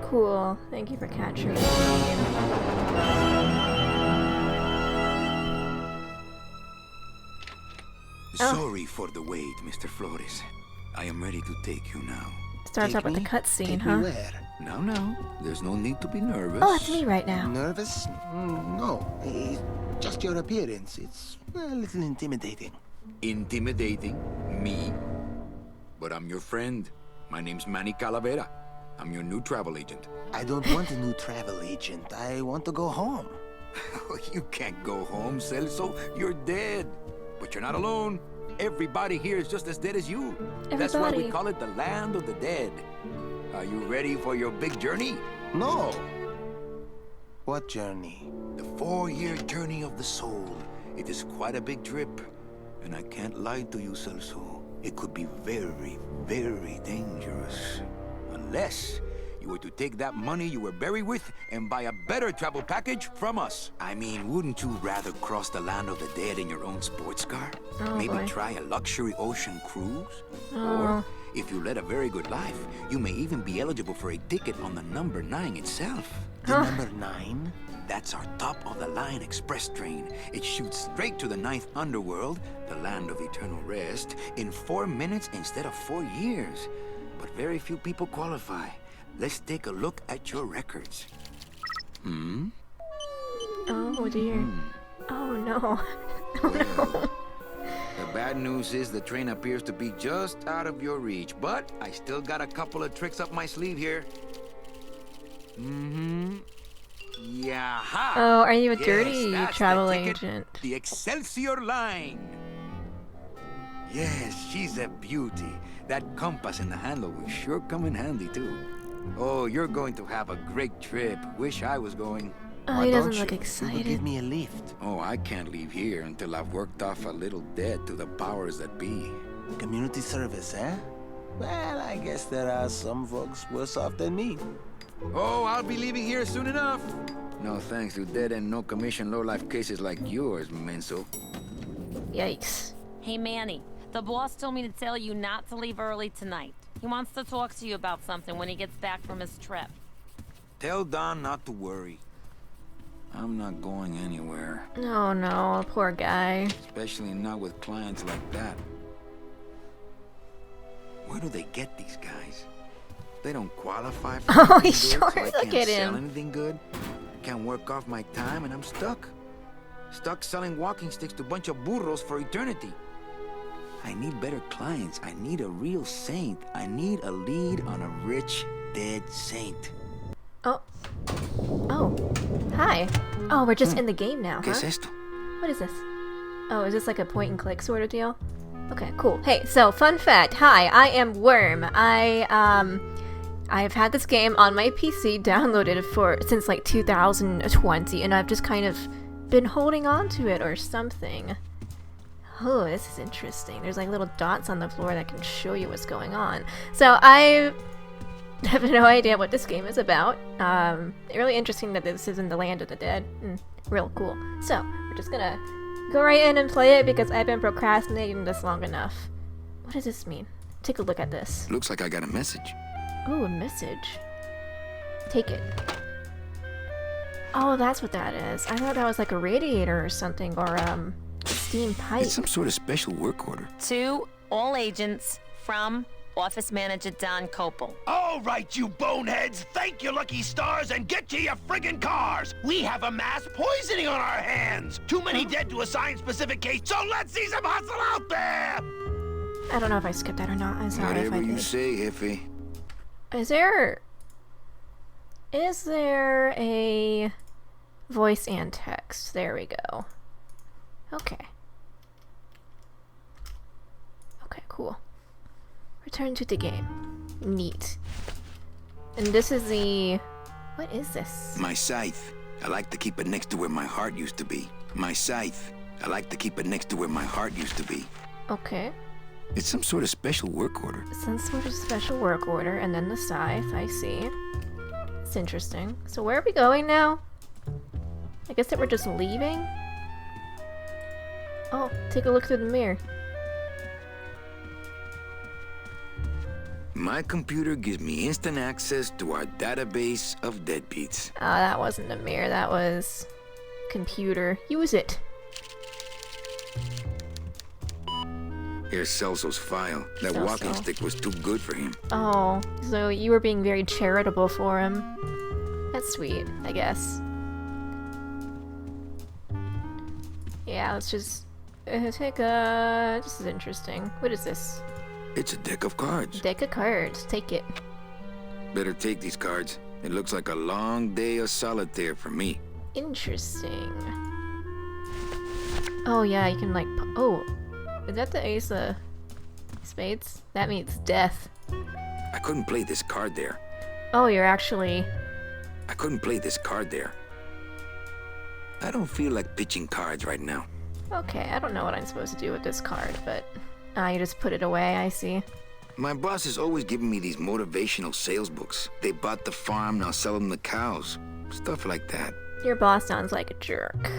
Cool. Thank you for capturing the game. Sorry for the wait, Mr. Flores. I am ready to take you now. Starts out with the cutscene, huh? Now, there's no need to be nervous. Oh, it's me right now. Nervous? No. Just your appearance. It's a little intimidating. Intimidating? Me? But I'm your friend. My name's Manny Calavera. I'm your new travel agent. I don't want a new travel agent. I want to go home. You can't go home, Celso. You're dead. But you're not alone. Everybody here is just as dead as you. That's why we call it the land of the dead. Are you ready for your big journey? No. What journey? The 4-year journey of the soul. It is quite a big trip. And I can't lie to you, Celso. It could be very, very dangerous. Unless you were to take that money you were buried with and buy a better travel package from us. I mean, wouldn't you rather cross the land of the dead in your own sports car? Maybe try a luxury ocean cruise? Or, if you led a very good life, you may even be eligible for a ticket on the number 9 itself. The number 9? That's our top-of-the-line express train. It shoots straight to the 9th underworld, the land of eternal rest, in 4 minutes instead of 4 years. But very few people qualify. Let's take a look at your records. Oh dear. Oh no. Oh no. The bad news is the train appears to be just out of your reach, but I still got a couple of tricks up my sleeve here. Yeah. Oh, are you a dirty that's travel the ticket, agent? The Excelsior line. Yes, she's a beauty. That compass in the handle will sure come in handy too. Oh, you're going to have a great trip. Wish I was going. Oh, he doesn't look You will excited. give me a lift. Oh, I can't leave here until I've worked off a little debt to the powers that be. Community service, eh? Well, I guess there are some folks worse off than me. Oh, I'll be leaving here soon enough. No thanks to dead and no commission low-life cases like yours, Menso. Yikes. Hey, Manny. The boss told me to tell you not to leave early tonight. He wants to talk to you about something when he gets back from his trip. Tell Don not to worry. I'm not going anywhere. Oh no, poor guy. Especially not with clients like that. Where do they get these guys? They don't qualify for Oh, anything he's good, short. so I Look can't at sell him. anything good. Can't work off my time and I'm stuck. Stuck selling walking sticks to a bunch of burros for eternity. I need better clients. I need a real saint. I need a lead on a rich, dead saint. Oh. Oh. Hi. Oh, we're just in the game now, ¿Qué huh? es esto? What is this? Oh, is this like a point and click sort of deal? Okay, cool. Hey, so fun fact. Hi, I am Worm. I've had this game on my PC downloaded since like 2020, and I've just kind of been holding on to it or something. Oh, this is interesting. There's like little dots on the floor that can show you what's going on. So I have no idea what this game is about. Really interesting that this is in the land of the dead. Real cool. So we're just gonna go right in and play it because I've been procrastinating this long enough. What does this mean? Take a look at this. Looks like I got a message. Ooh, a message. Take it. Oh, that's what that is. I thought that was like a radiator or something, or steam pipe. It's some sort of special work order. To all agents from Office Manager Don Copel. All right, you boneheads, thank your lucky stars and get to your friggin' cars. We have a mass poisoning on our hands. Too many dead to assign specific case, so let's see some hustle out there. I don't know if I skipped that or not. I'm sorry if I Whatever you did. say, Jefe. Is there a voice and text? There we go. Okay. Okay, cool. Return to the game. Neat. And this is the... What is this? My scythe. I like to keep it next to where my heart used to be. My scythe. I like to keep it next to where my heart used to be. Okay. It's some sort of special work order. Some sort of special work order, and then the scythe, I see. It's interesting. So where are we going now? I guess that we're just leaving? Oh, take a look through the mirror. My computer gives me instant access to our database of deadbeats. Oh, that wasn't a mirror, that was... computer. Use it! Here's Celso's file. That Celso. walking stick was too good for him. Oh, so you were being very charitable for him. That's sweet, I guess. Yeah, let's just take a... This is interesting. What is this? It's a deck of cards. Deck of cards. Take it. Better take these cards. It looks like a long day of solitaire for me. Interesting. Oh yeah, you can like... Oh, is that the ace of spades? That means death. I couldn't play this card there. Oh, you're actually... I couldn't play this card there. I don't feel like pitching cards right now. Okay, I don't know what I'm supposed to do with this card, but... you just put it away, I see. My boss is always giving me these motivational sales books. They bought the farm, now sell them the cows. Stuff like that. Your boss sounds like a jerk.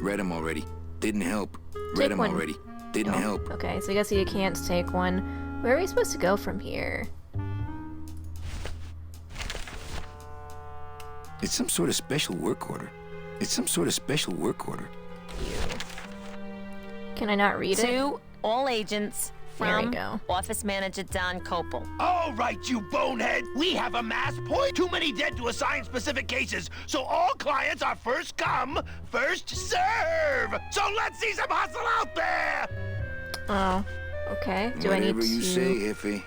Read them already. Didn't help. Read Take them one. already. Didn't Oh, help. Okay, so I guess you can't take one. Where are we supposed to go from here? It's some sort of special work order. It's some sort of special work order. Can I not read it? To all agents There we from go. Office Manager Don Copel. All right, you bonehead. We have a mass point. Too many dead to assign specific cases, so all clients are first come, first serve. So let's see some hustle out there. Oh, okay. Do I need Whatever to... you say, Jefe.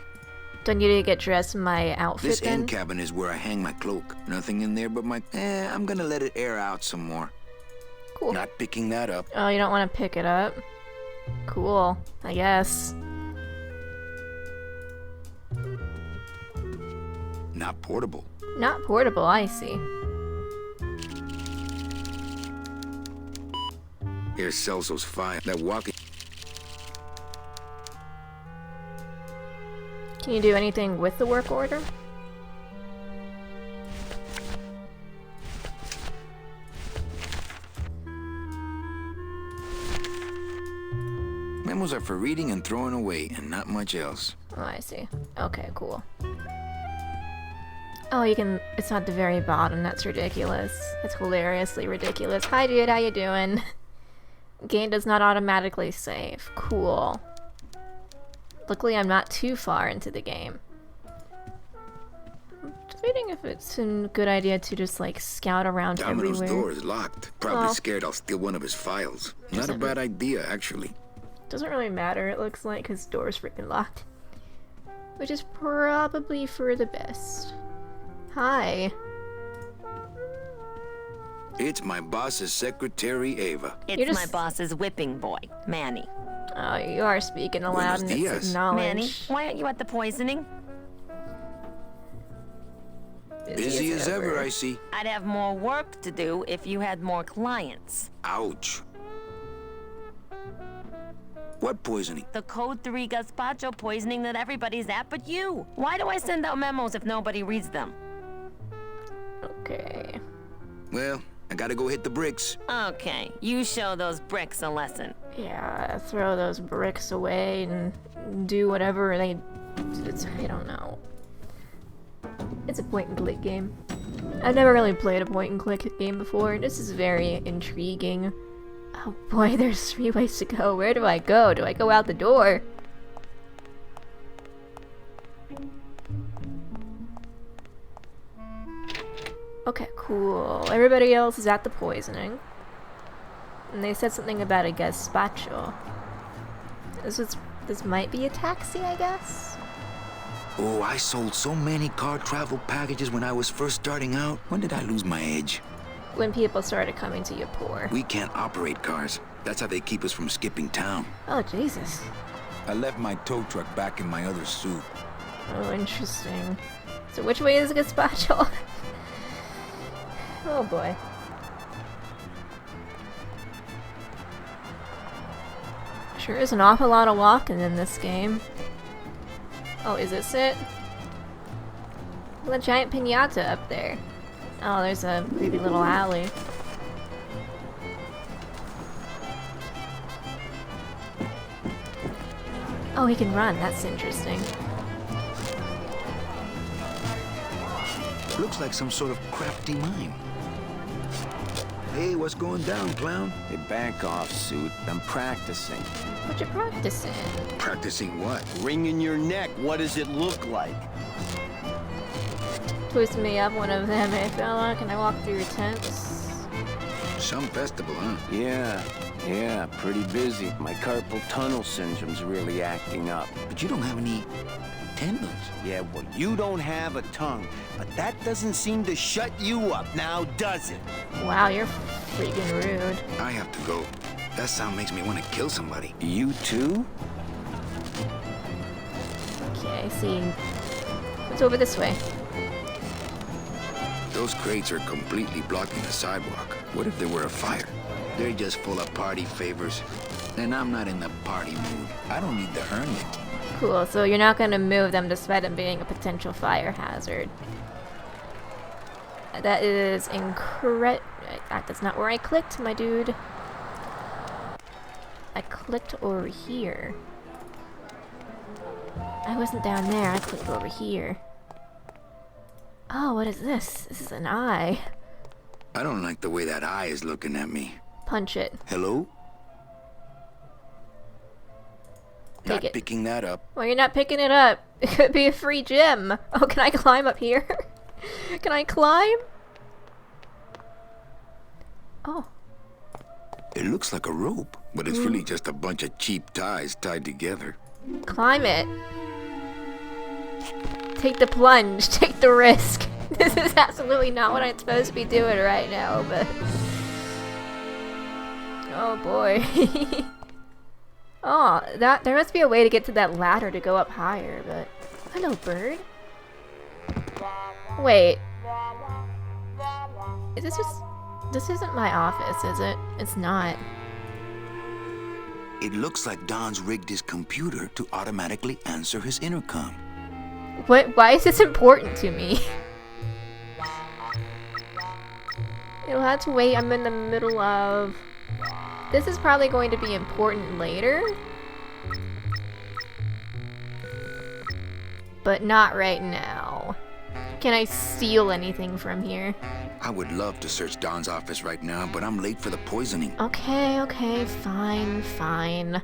Do I need to get dressed in my outfit This then? end cabin is where I hang my cloak. Nothing in there but my... I'm gonna let it air out some more. Cool. Not picking that up. Oh, you don't want to pick it up? Cool, I guess. Not portable. Not portable, I see. Here's Celso's file. That walking... Can you do anything with the work order? Memos are for reading and throwing away, and not much else. Oh, I see. Okay, cool. Oh, you can... It's not the very bottom. That's ridiculous. That's hilariously ridiculous. Hi, dude. How you doing? Game does not automatically save. Cool. Luckily, I'm not too far into the game. I'm debating if it's a good idea to just, like, scout around Domino's everywhere. door is locked. Probably Well. scared I'll steal one of his files. Not a Doesn't- bad idea, actually. Doesn't really matter, it looks like, because the door's freaking locked. Which is probably for the best. Hi. It's my boss's secretary, Ava. It's You're my just- boss's whipping boy, Manny. Oh, you are speaking aloud Buenos and it's dias. acknowledged. Manny, why aren't you at the poisoning? Busy as ever, I see. I'd have more work to do if you had more clients. Ouch. What poisoning? The Code 3 gazpacho poisoning that everybody's at but you. Why do I send out memos if nobody reads them? Okay. Well, I gotta go hit the bricks. Okay, you show those bricks a lesson. Yeah, throw those bricks away and do whatever they... I don't know. It's a point-and-click game. I've never really played a point-and-click game before. This is very intriguing. Oh boy, there's 3 ways to go. Where do I go? Do I go out the door? Okay, cool. Everybody else is at the poisoning. And they said something about a gazpacho. This might be a taxi, I guess? Oh, I sold so many car travel packages when I was first starting out. When did I lose my edge? When people started coming to you poor. We can't operate cars. That's how they keep us from skipping town. Oh, Jesus. I left my tow truck back in my other suit. Oh, interesting. So which way is gazpacho? Oh boy. Sure is an awful lot of walking in this game. Oh, is this it? Look at the giant piñata up there. Oh, there's a creepy little alley. Oh, he can run. That's interesting. Looks like some sort of crafty mine. Hey, what's going down, clown? Hey, back off, suit. I'm practicing. What you practicing? Practicing what? Ring in your neck. What does it look like? Twist me up one of them, eh, fella? Can I walk through your tents? Some festival, huh? Yeah, pretty busy. My carpal tunnel syndrome's really acting up. But you don't have any tendons. Yeah, well, you don't have a tongue, but that doesn't seem to shut you up now, does it? Wow, you're freaking rude. I have to go. That sound makes me want to kill somebody. You too? Okay, I see. What's over this way? Those crates are completely blocking the sidewalk. What if there were a fire? They're just full of party favors. And I'm not in the party mood. I don't need to earn it. Cool, so you're not gonna move them despite them being a potential fire hazard. That is incorrect. That's not where I clicked, my dude. I clicked over here. I wasn't down there, I clicked over here. Oh, what is this? This is an eye. I don't like the way that eye is looking at me. Punch it. Hello? Take Not it. picking that up. Well, you're not picking it up. It could be a free gem. Oh, can I climb up here? Can I climb? Oh. It looks like a rope, but it's really just a bunch of cheap ties tied together. Climb it. Take the plunge. Take the risk. This is absolutely not what I'm supposed to be doing right now, but... Oh boy. Oh, there must be a way to get to that ladder to go up higher, but... Hello, bird. Wait. Is this just... This isn't my office, is it? It's not. It looks like Don's rigged his computer to automatically answer his intercom. What? Why is this important to me? You'll have to wait. I'm in the middle of... This is probably going to be important later. But not right now. Can I steal anything from here? I would love to search Don's office right now, but I'm late for the poisoning. Okay, fine.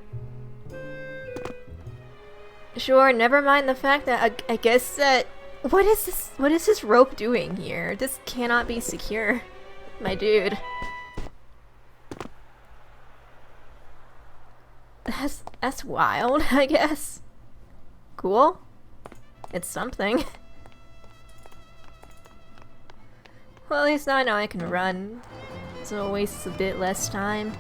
Sure, never mind the fact that I guess that... What is this rope doing here? This cannot be secure. My dude. That's wild, I guess. Cool. It's something. Well, at least now I know I can run. So it wastes a bit less time.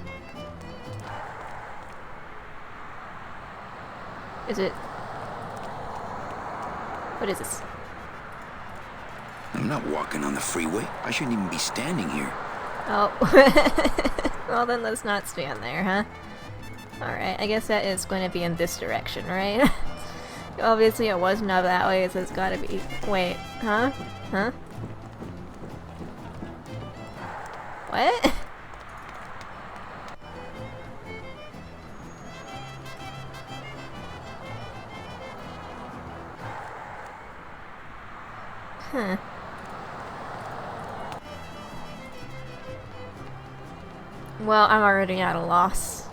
Is it... What is this? I'm not walking on the freeway. I shouldn't even be standing here. Oh. Well, then let's not stand there, huh? Alright, I guess that is going to be in this direction, right? Obviously it wasn't up that way, so it's gotta be... Wait, huh? Huh? What? Huh. Well, I'm already at a loss.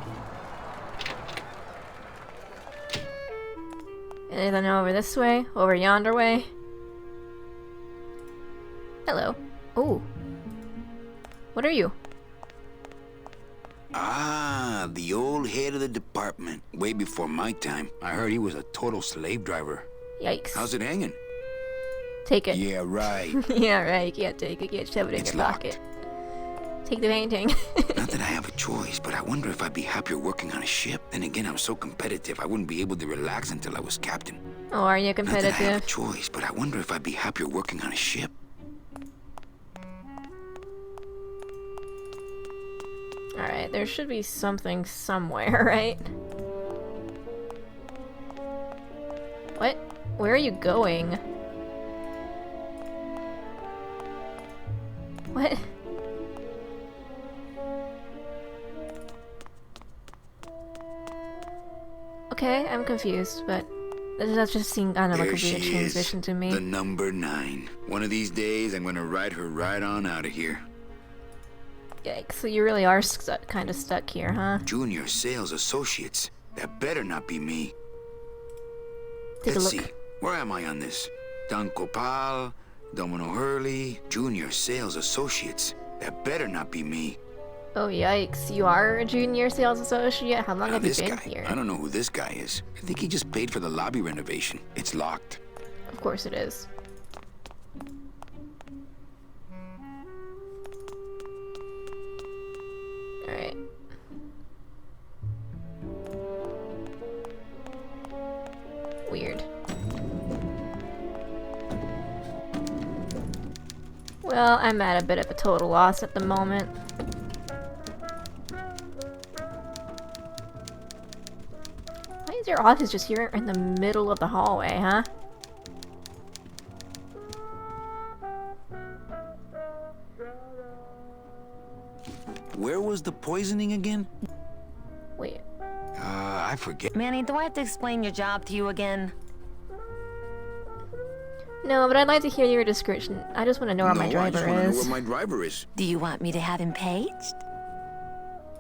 Anything over this way? Over yonder way? Hello. Ooh. What are you? Ah, the old head of the department. Way before my time. I heard he was a total slave driver. Yikes. How's it hanging? Take it. Yeah, right. Yeah, right. You can't take it. You can't shove it in It's your locked. pocket. Take the painting. Not that I have a choice, but I wonder if I'd be happier working on a ship. Then again, I'm so competitive, I wouldn't be able to relax until I was captain. Oh, are you Not that I have a competitive? choice, but I wonder if I'd be happier working on a ship. Alright, there should be something somewhere, right? What? Where are you going? What? Okay, I'm confused, but That just seemed kind of like There a weird she transition is, to me. the number 9. One of these days, I'm gonna ride her right on out of here. Yikes, so you really are kind of stuck here, huh? Junior sales associates. That better not be me. Take a Let's look. see. Where am I on this? Don Copal, Domino Hurley, Junior Sales Associates. That better not be me. Oh yikes, you are a junior sales associate? How long Now have you this been guy. here? I don't know who this guy is. I think he just paid for the lobby renovation. It's locked. Of course it is. Alright. Weird. Well, I'm at a bit of a total loss at the moment. Why is your office just here in the middle of the hallway, huh? Where was the poisoning again? Wait. I forget. Manny, do I have to explain your job to you again? No, but I'd like to hear your description. I just want to know where my I driver just want to know is. where my driver is. Do you want me to have him paged?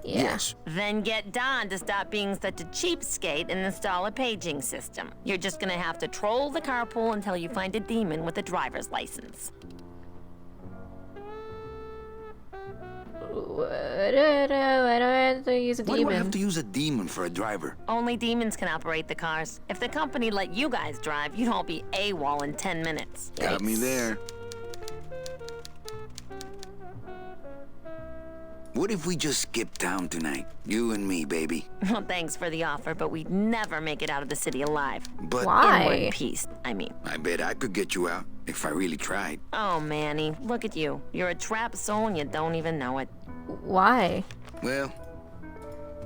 Yeah. Yes. Then get Don to stop being such a cheapskate and install a paging system. You're just gonna have to troll the carpool until you find a demon with a driver's license. Why do I have to use a Why do I have demon? to use a demon for a driver? Only demons can operate the cars. If the company let you guys drive, you'd all be AWOL in 10 minutes. Got me Yikes. there. What if we just skip town tonight? You and me, baby. Well, thanks for the offer, but we'd never make it out of the city alive. But Why? In one piece, I mean. I bet I could get you out if I really tried. Oh, Manny, look at you. You're a trapped soul and you don't even know it. Why? Well,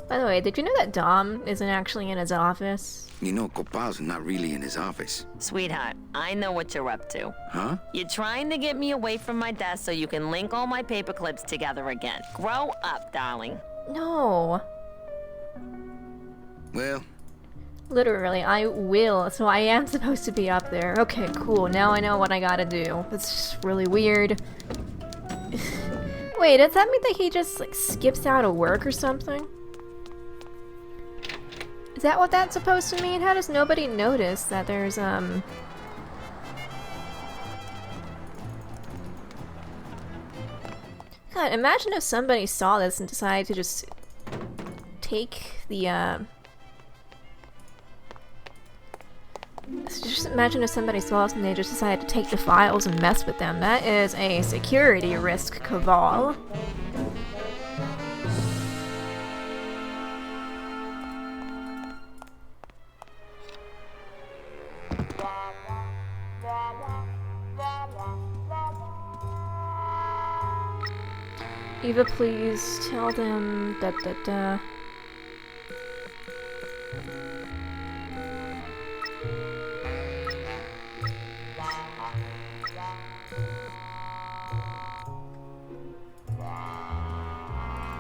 By the way, did you know that Dom isn't actually in his office? you know, Copal's not really in his office. Sweetheart, I know what you're up to. Huh? You're trying to get me away from my desk so you can link all my paper clips together again. Grow up, darling. No. Well, Literally, I will. So I am supposed to be up there. Okay, cool. Now I know what I gotta do. That's just really weird. Wait, does that mean that he just, like, skips out of work or something? Is that what that's supposed to mean? How does nobody notice that there's, God, imagine if somebody saw this and decided to just take the, just imagine if somebody saw us and they just decided to take the files and mess with them. That is a security risk, Caval. Eva, please tell them da.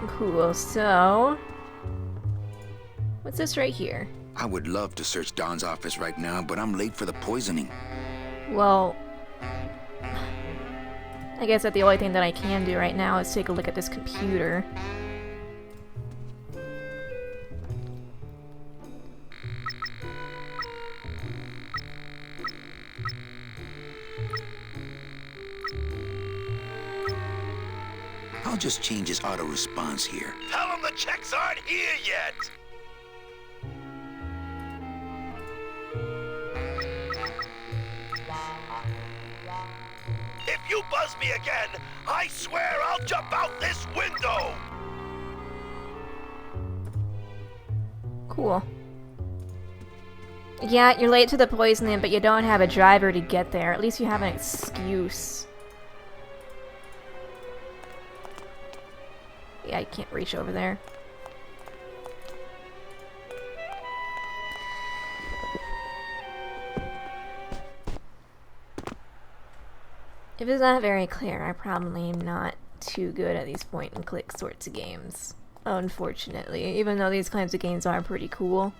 Cool, so... what's this right here? I would love to search Don's office right now, but I'm late for the poisoning. Well... I guess that the only thing that I can do right now is take a look at this computer. I'll just change his auto response here. Tell them the checks aren't here yet. If you buzz me again, I swear I'll jump out this window. Cool. Yeah, you're late to the poisoning, but you don't have a driver to get there. At least you have an excuse. Yeah, I can't reach over there. If it's not very clear, I probably am not too good at these point-and-click sorts of games. Unfortunately, even though these kinds of games are pretty cool.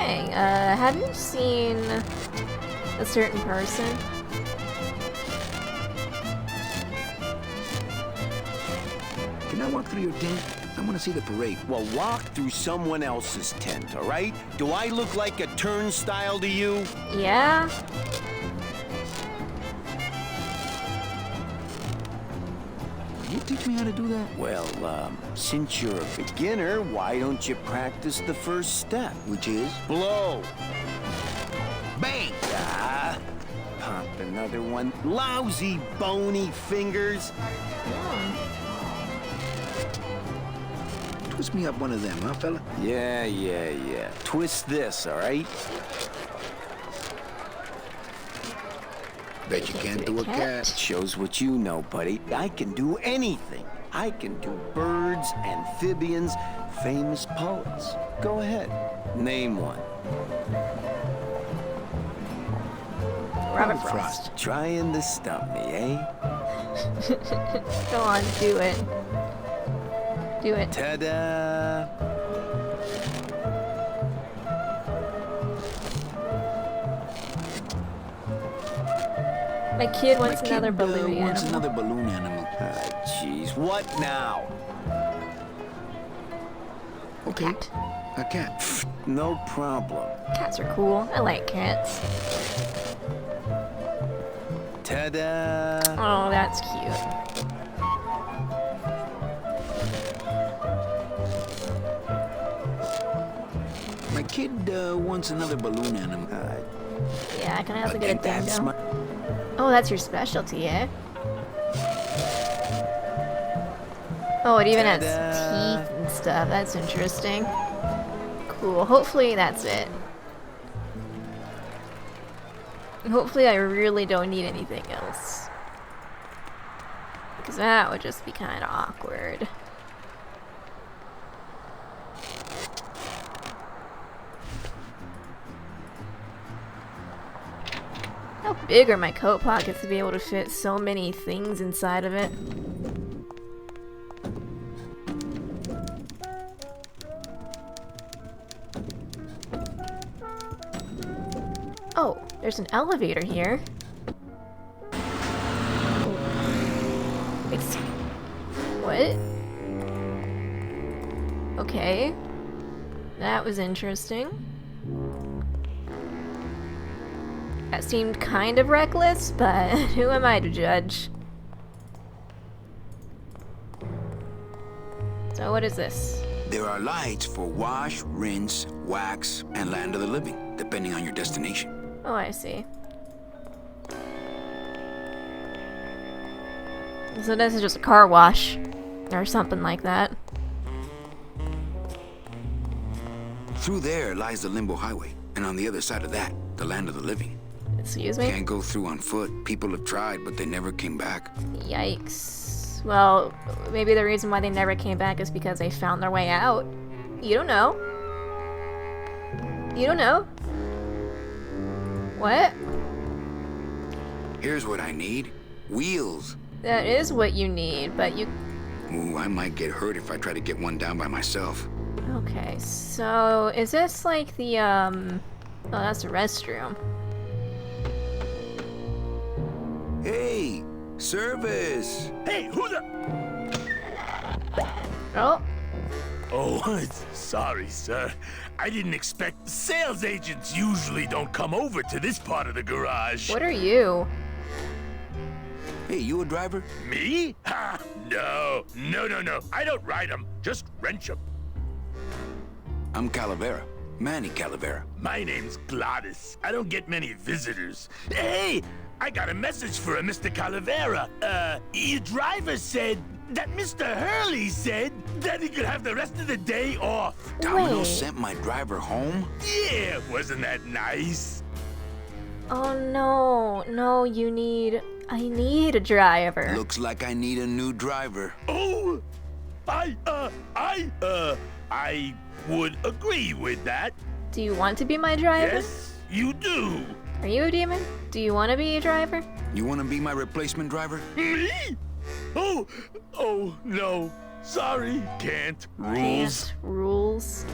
Hey, have you seen a certain person? Can I walk through your tent? I want to see the parade. Well, walk through someone else's tent, all right? Do I look like a turnstile to you? Yeah? Can you teach me how to do that? Well, since you're a beginner, why don't you practice the first step? Which is? Blow. Bang! Ah, pop another one. Lousy, bony fingers. Twist me up one of them, huh, fella? Yeah. Twist this, all right? Bet you can't do a cat. Shows what you know, buddy. I can do anything. I can do birds, amphibians, famous poets. Go ahead. Name one. Robert Frost. Trying to stump me, eh? Go on, do it. Do it. Ta-da! My kid wants another balloon wants animal. another balloon animal. Jeez, what now? Okay, a cat. No problem. Cats are cool. I like cats. Ta-da! Oh, that's cute. My kid wants another balloon animal. Yeah, can I also get a That's dingo? my... Oh, that's your specialty, eh? Oh, it even has Ta-da. teeth and stuff. That's interesting. Cool. Hopefully that's it. Hopefully I really don't need anything else. Because that would just be kind of awkward. How big are my coat pockets to be able to fit so many things inside of it? Oh, there's an elevator here. It's... What? Okay. That was interesting. That seemed kind of reckless, but who am I to judge? So what is this? There are lights for wash, rinse, wax, and land of the living, depending on your destination. Oh, I see. So this is just a car wash. Or something like that. Through there lies the Limbo Highway, and on the other side of that, the land of the living. Excuse me? Can't go through on foot. People have tried, but they never came back. Yikes. Well, maybe the reason why they never came back is because they found their way out. You don't know. You don't know. What? Here's what I need. Wheels. That is what you need, but you... Ooh, I might get hurt if I try to get one down by myself. Okay, so is this like the, Oh, that's the restroom. Hey, service. Hey, who the... Oh, Oh, sorry, sir. I didn't expect... Sales agents usually don't come over to this part of the garage. what are you? Hey, you a driver? Me? Ha! No. I don't ride them. Just wrench them. I'm Calavera. Manny Calavera. My name's Gladys. I don't get many visitors. Hey! I got a message for a Mr. Calavera. Your driver said that Mr. Hurley said that he could have the rest of the day off. Domino Wait. sent my driver home? Yeah, wasn't that nice? Oh no, no, I need a driver. Looks like I need a new driver. Oh! I would agree with that. Do you want to be my driver? Yes, you do. Are you a demon? Do you want to be a driver? You want to be my replacement driver? Me? Oh, no. Sorry, can't. Rules. Rules.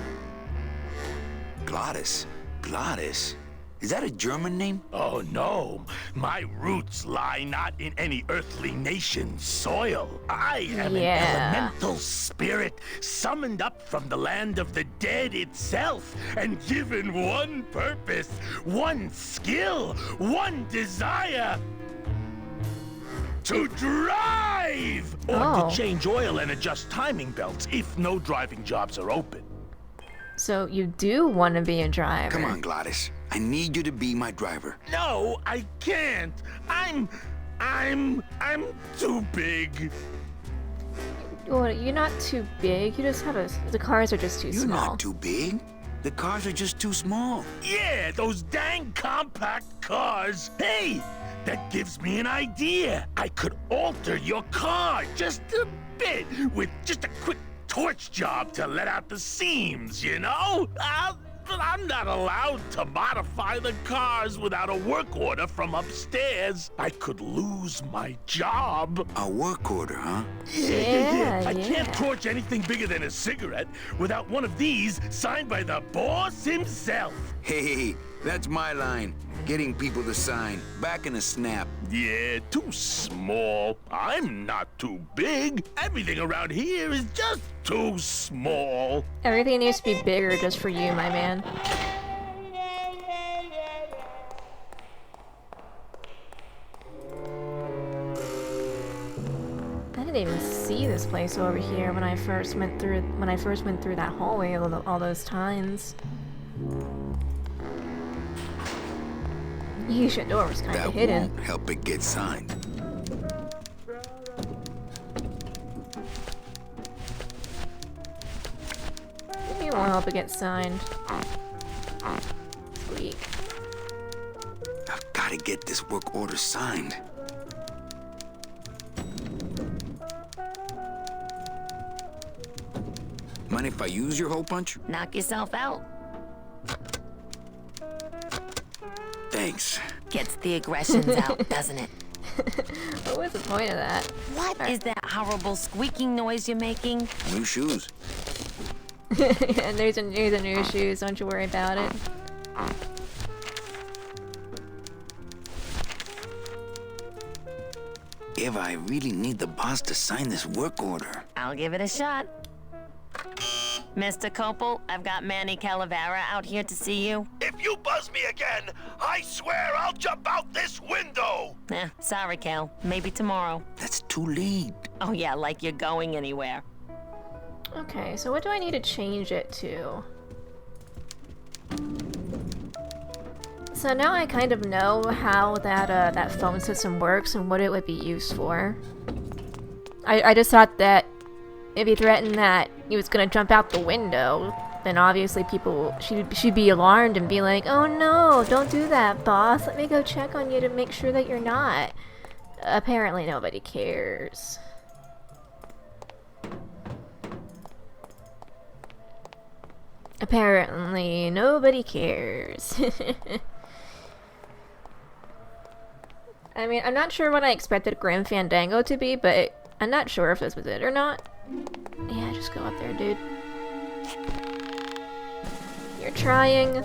Gladys, Gladys? Is that a German name? Oh no, my roots lie not in any earthly nation's soil. I am an elemental spirit summoned up from the land of the dead itself and given one purpose, one skill, one desire. To drive! Or to change oil and adjust timing belts if no driving jobs are open. So you do want to be a driver? Come on, Gladys. I need you to be my driver. No, I can't. I'm too big. Well, you're not too big. You just have the cars are just too You're small. not too big. The cars are just too small. Yeah, those dang compact cars. Hey, that gives me an idea. I could alter your car just a bit with just a quick torch job to let out the seams, you know? But I'm not allowed to modify the cars without a work order from upstairs. I could lose my job. A work order, huh? Yeah. I can't torch anything bigger than a cigarette without one of these signed by the boss himself. Hey, that's my line. Getting people to sign. Back in a snap. Yeah, too small. I'm not too big. Everything around here is just too small. Everything needs to be bigger just for you, my man. I didn't even see this place over here when I first went through that hallway all those times. Yeesh, door was kind of hidden. That won't help it get signed. Maybe it won't help it get signed. Sweet. I've got to get this work order signed. Mind if I use your hole punch? Knock yourself out. Thanks. Gets the aggressions out, doesn't it? What was the point of that? What is that horrible squeaking noise you're making? New shoes. And there's a new shoes, don't you worry about it. Eva, I really need the boss to sign this work order. I'll give it a shot. Mr. Copel, I've got Manny Calavera out here to see you. If you buzz me again, I swear I'll jump out this window. Sorry, Cal. Maybe tomorrow. That's too late. Oh yeah, like you're going anywhere. Okay, so what do I need to change it to? So now I kind of know how that phone system works and what it would be used for. I just thought that if he threatened that he was gonna jump out the window, then obviously people should be alarmed and be like, "Oh no, don't do that, boss. Let me go check on you to make sure that you're not." Apparently nobody cares. Apparently nobody cares. I mean, I'm not sure what I expected Grand Fandango to be, but I'm not sure if this was it or not. Yeah, just go up there, dude. You're trying.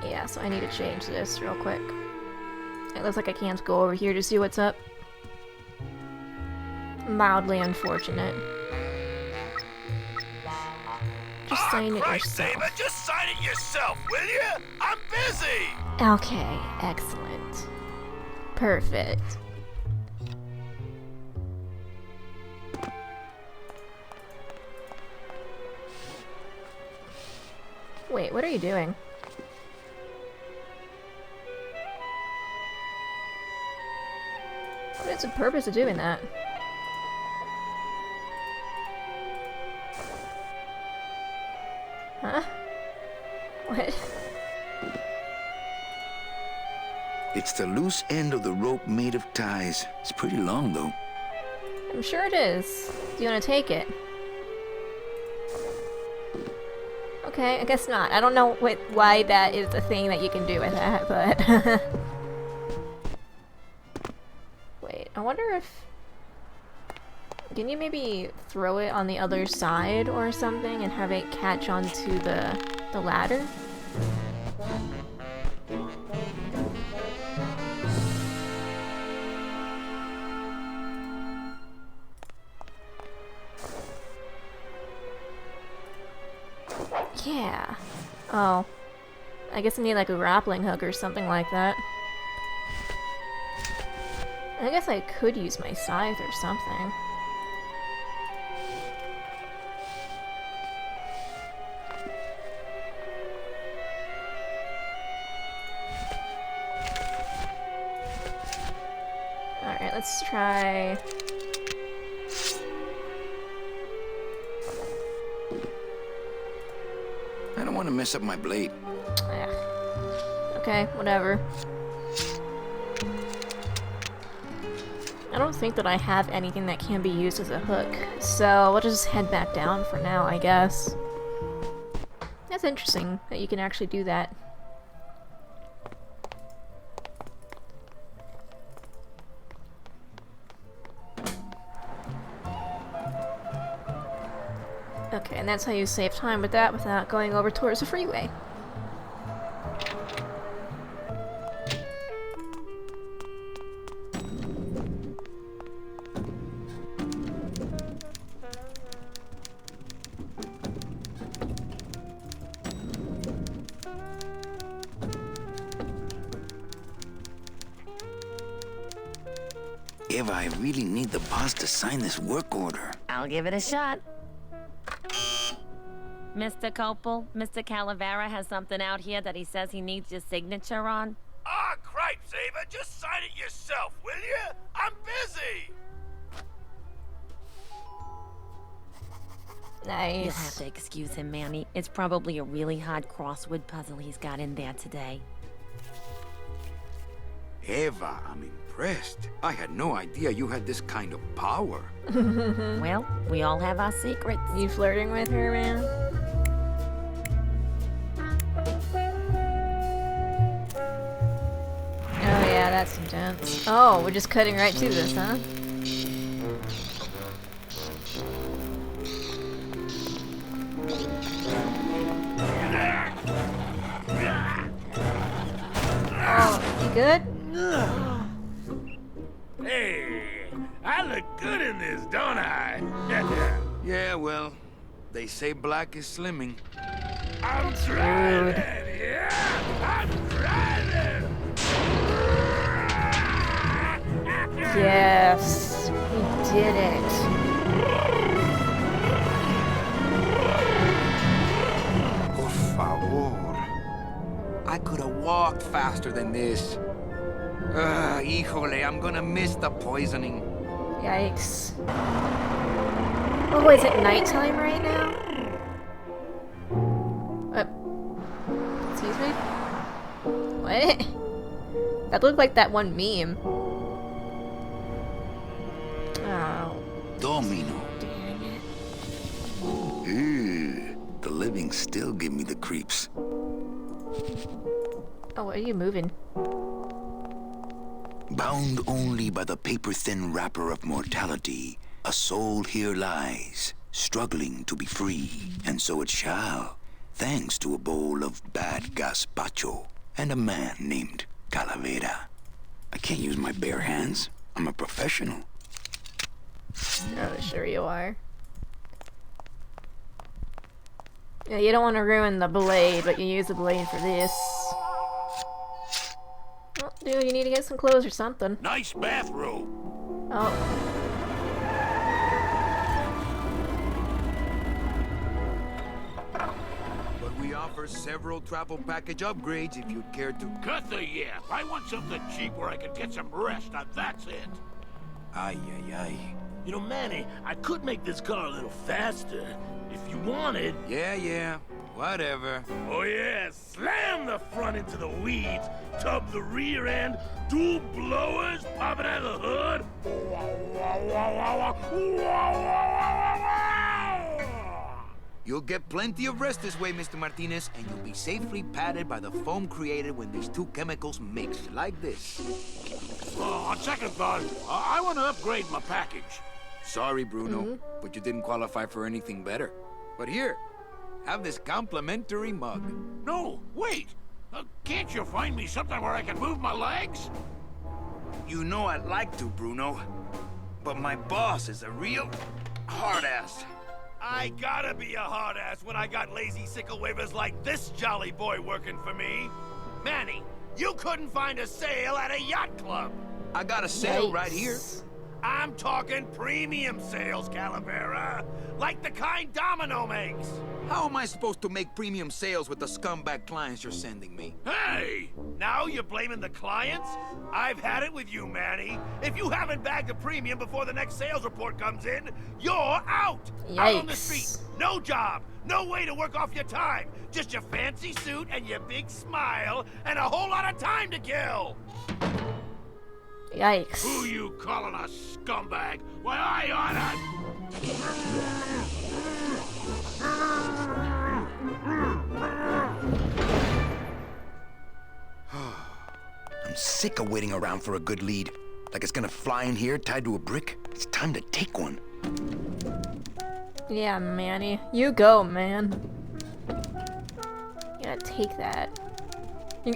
Yeah, so I need to change this real quick. It looks like I can't go over here to see what's up. Mildly unfortunate. Just sign it yourself. Just sign yourself, will you? I'm busy! Okay, excellent. Perfect. Wait, what are you doing? What is the purpose of doing that? Huh? What? It's the loose end of the rope made of ties. It's pretty long, though. I'm sure it is. Do you want to take it? Okay, I guess not. I don't know why that is a thing that you can do with that, but... Wait, I wonder if... Can you maybe throw it on the other side or something and have it catch onto the ladder? Yeah. Oh. I guess I need like a grappling hook or something like that. I guess I could use my scythe or something. Alright, let's try... I don't want to mess up my blade. Okay, whatever. I don't think that I have anything that can be used as a hook, so we'll just head back down for now, I guess. That's interesting that you can actually do that. Okay, and that's how you save time with that without going over towards the freeway. Eva, I really need the boss to sign this work order. I'll give it a shot. Mr. Copel, Mr. Calavera has something out here that he says he needs your signature on. Ah, cripes, Ava, just sign it yourself, will you? I'm busy! Nice. You'll have to excuse him, Manny. It's probably a really hard crossword puzzle he's got in there today. Eva, I'm impressed. I had no idea you had this kind of power. Well, we all have our secrets. You flirting with her, man? Oh yeah, that's intense. Oh, we're just cutting right to this, huh? Oh, you good? Hey, I look good in this, don't I? Yeah, well, they say black is slimming. I'm trying, yeah! I'm trying! Yes, we did it. Por favor. I could have walked faster than this. Híjole, I'm gonna miss the poisoning. Yikes. Oh, is it nighttime right now? Excuse me? What? That looked like that one meme. Oh. Domino. Dang it. Ew, the living still give me the creeps. Oh, what are you moving? Bound only by the paper-thin wrapper of mortality, a soul here lies, struggling to be free, and so it shall, thanks to a bowl of bad gazpacho and a man named Calavera. I can't use my bare hands. I'm a professional. Oh, sure you are. Yeah, you don't want to ruin the blade, but you use the blade for this. Well, dude, you need to get some clothes or something. Nice bathrobe. Oh. But we offer several travel package upgrades if you'd care to. Cut the yap. I want something cheap where I can get some rest. Now that's it. Ay, ay, ay. You know, Manny, I could make this car a little faster if you wanted. Yeah. Whatever. Oh yeah, slam the front into the weeds, tub the rear end, dual blowers popping out of the hood. You'll get plenty of rest this way, Mr. Martinez, and you'll be safely padded by the foam created when these two chemicals mix, like this. On second thought, I want to upgrade my package. Sorry, Bruno, but you didn't qualify for anything better. But here, have this complimentary mug. No, wait. Can't you find me something where I can move my legs? You know I'd like to, Bruno, but my boss is a real hard-ass. I gotta be a hard-ass when I got lazy sickle wavers like this jolly boy working for me. Manny, you couldn't find a sale at a yacht club. I got a sale right here. I'm talking premium sales, Calavera. Like the kind Domino makes. How am I supposed to make premium sales with the scumbag clients you're sending me? Hey! Now you're blaming the clients? I've had it with you, Manny. If you haven't bagged a premium before the next sales report comes in, you're out! Yikes. Out on the street. No job. No way to work off your time. Just your fancy suit and your big smile and a whole lot of time to kill. Yikes. Who you calling a scumbag? Why, I I'm sick of waiting around for a good lead. Like it's gonna fly in here tied to a brick. It's time to take one. Yeah, Manny. You go, man. You gotta take that.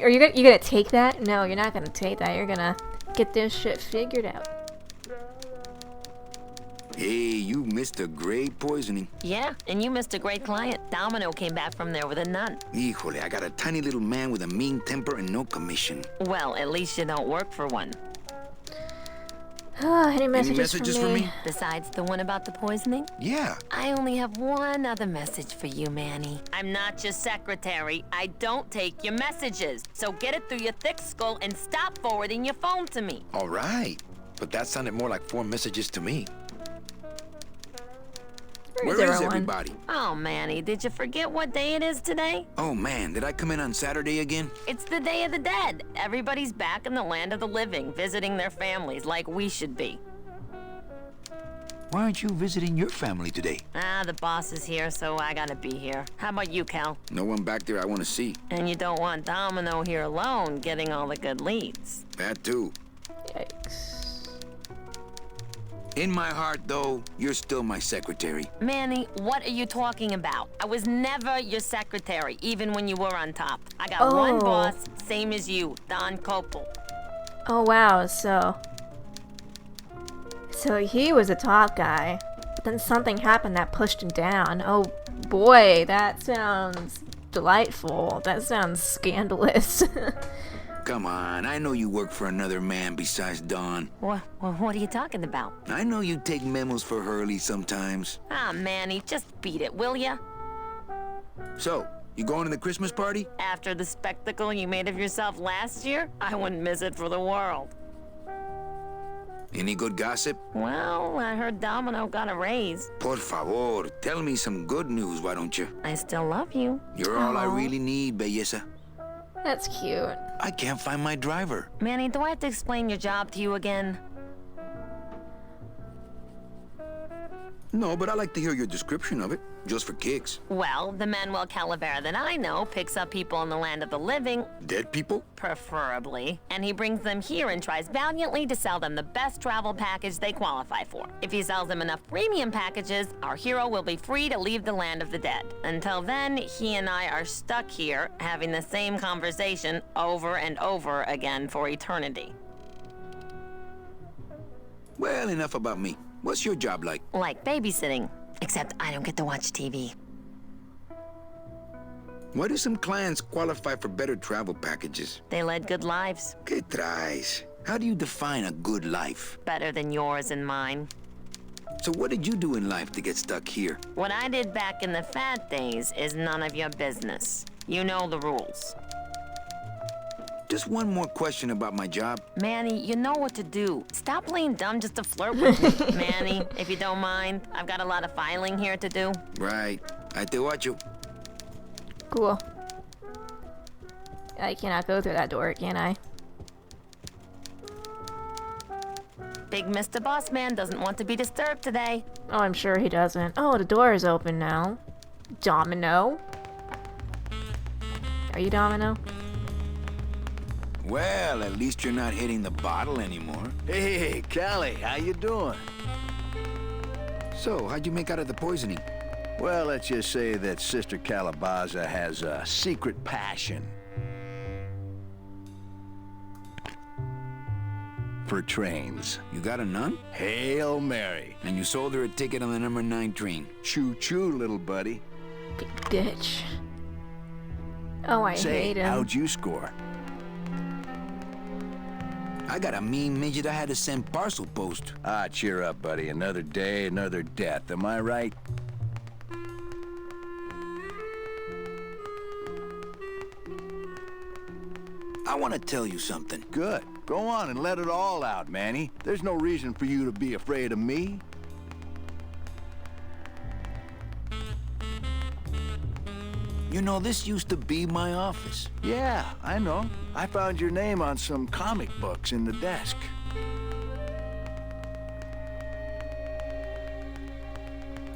Are you gonna take that? No, you're not gonna take that. You're gonna get this shit figured out. Hey, you missed a great poisoning. Yeah, and you missed a great client. Domino came back from there with a nun. Híjole, I got a tiny little man with a mean temper and no commission. Well, at least you don't work for one. Any messages, for me? Besides the one about the poisoning? Yeah. I only have one other message for you, Manny. I'm not your secretary. I don't take your messages. So get it through your thick skull and stop forwarding your phone to me. All right. But that sounded more like 4 messages to me. Where is everybody? Oh, Manny, did you forget what day it is today? Oh man, did I come in on Saturday again? It's the Day of the Dead. Everybody's back in the land of the living, visiting their families like we should be. Why aren't you visiting your family today? The boss is here, so I gotta be here. How about you, Cal? No one back there I want to see. And you don't want Domino here alone, getting all the good leads. That too. Yikes. In my heart, though, you're still my secretary. Manny, what are you talking about? I was never your secretary, even when you were on top. I got one boss, same as you, Don Copel. Oh wow, so he was a top guy, but then something happened that pushed him down. Oh boy, that sounds delightful. That sounds scandalous. Come on, I know you work for another man besides Don. What are you talking about? I know you take memos for Hurley sometimes. Manny, just beat it, will ya? So, you going to the Christmas party? After the spectacle you made of yourself last year, I wouldn't miss it for the world. Any good gossip? Well, I heard Domino got a raise. Por favor, tell me some good news, why don't you? I still love you. You're all I really need, belleza. That's cute. I can't find my driver. Manny, do I have to explain your job to you again? No, but I like to hear your description of it, just for kicks. Well, the Manuel Calavera that I know picks up people in the land of the living, Dead people? preferably, and he brings them here and tries valiantly to sell them the best travel package they qualify for. If he sells them enough premium packages, our hero will be free to leave the land of the dead. Until then, he and I are stuck here, having the same conversation over and over again for eternity. Well, enough about me. What's your job like? Like babysitting, except I don't get to watch TV. Why do some clients qualify for better travel packages? They led good lives. ¿Qué traes? How do you define a good life? Better than yours and mine. So what did you do in life to get stuck here? What I did back in the fat days is none of your business. You know the rules. Just one more question about my job. Manny, you know what to do. Stop playing dumb just to flirt with me. Manny, if you don't mind, I've got a lot of filing here to do. Right. I te watcho. Cool. I cannot go through that door, can I? Big Mr. Bossman doesn't want to be disturbed today. Oh, I'm sure he doesn't. Oh, the door is open now. Domino? Are you Domino? Well, at least you're not hitting the bottle anymore. Hey, Callie, how you doing? So, how'd you make out of the poisoning? Well, let's just say that Sister Calabaza has a secret passion for trains. You got a nun? Hail Mary. And you sold her a ticket on the number 9 train. Choo-choo, little buddy. Big bitch. Oh, I hate him. How'd you score? I got a mean midget I had to send parcel post. Ah, cheer up, buddy. Another day, another death. Am I right? I want to tell you something. Good. Go on and let it all out, Manny. There's no reason for you to be afraid of me. You know, this used to be my office. Yeah, I know. I found your name on some comic books in the desk.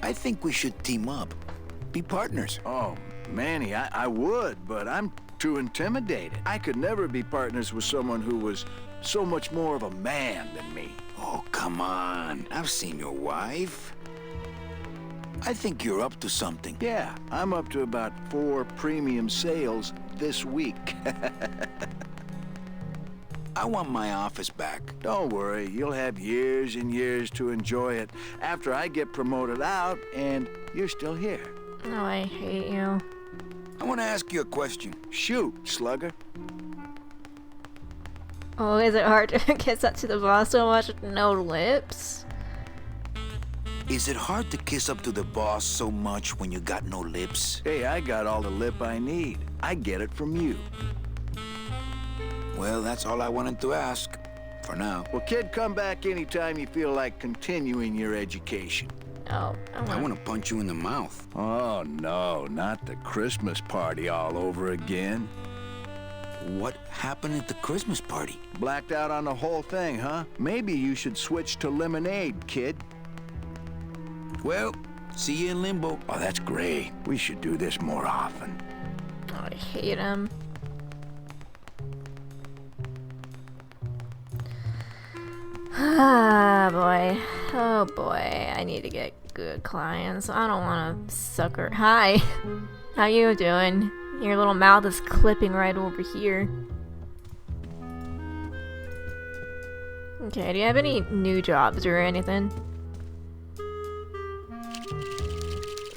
I think we should team up. Be partners. Oh, Manny, I would, but I'm too intimidated. I could never be partners with someone who was so much more of a man than me. Oh, come on. I've seen your wife. I think you're up to something. Yeah, I'm up to about 4 premium sales this week. I want my office back. Don't worry, you'll have years and years to enjoy it after I get promoted out and you're still here. Oh, I hate you. I want to ask you a question. Shoot, slugger. Oh, is it hard to kiss up to the boss so much with no lips? Is it hard to kiss up to the boss so much when you got no lips? Hey, I got all the lip I need. I get it from you. Well, that's all I wanted to ask. For now. Well, kid, come back anytime you feel like continuing your education. Oh, I want to punch you in the mouth. Oh, no, not the Christmas party all over again. What happened at the Christmas party? Blacked out on the whole thing, huh? Maybe you should switch to lemonade, kid. Well, see you in limbo. Oh, that's great. We should do this more often. I hate him. Ah, boy. Oh, boy. I need to get good clients. I don't want to sucker. Hi. How you doing? Your little mouth is clipping right over here. Okay, do you have any new jobs or anything?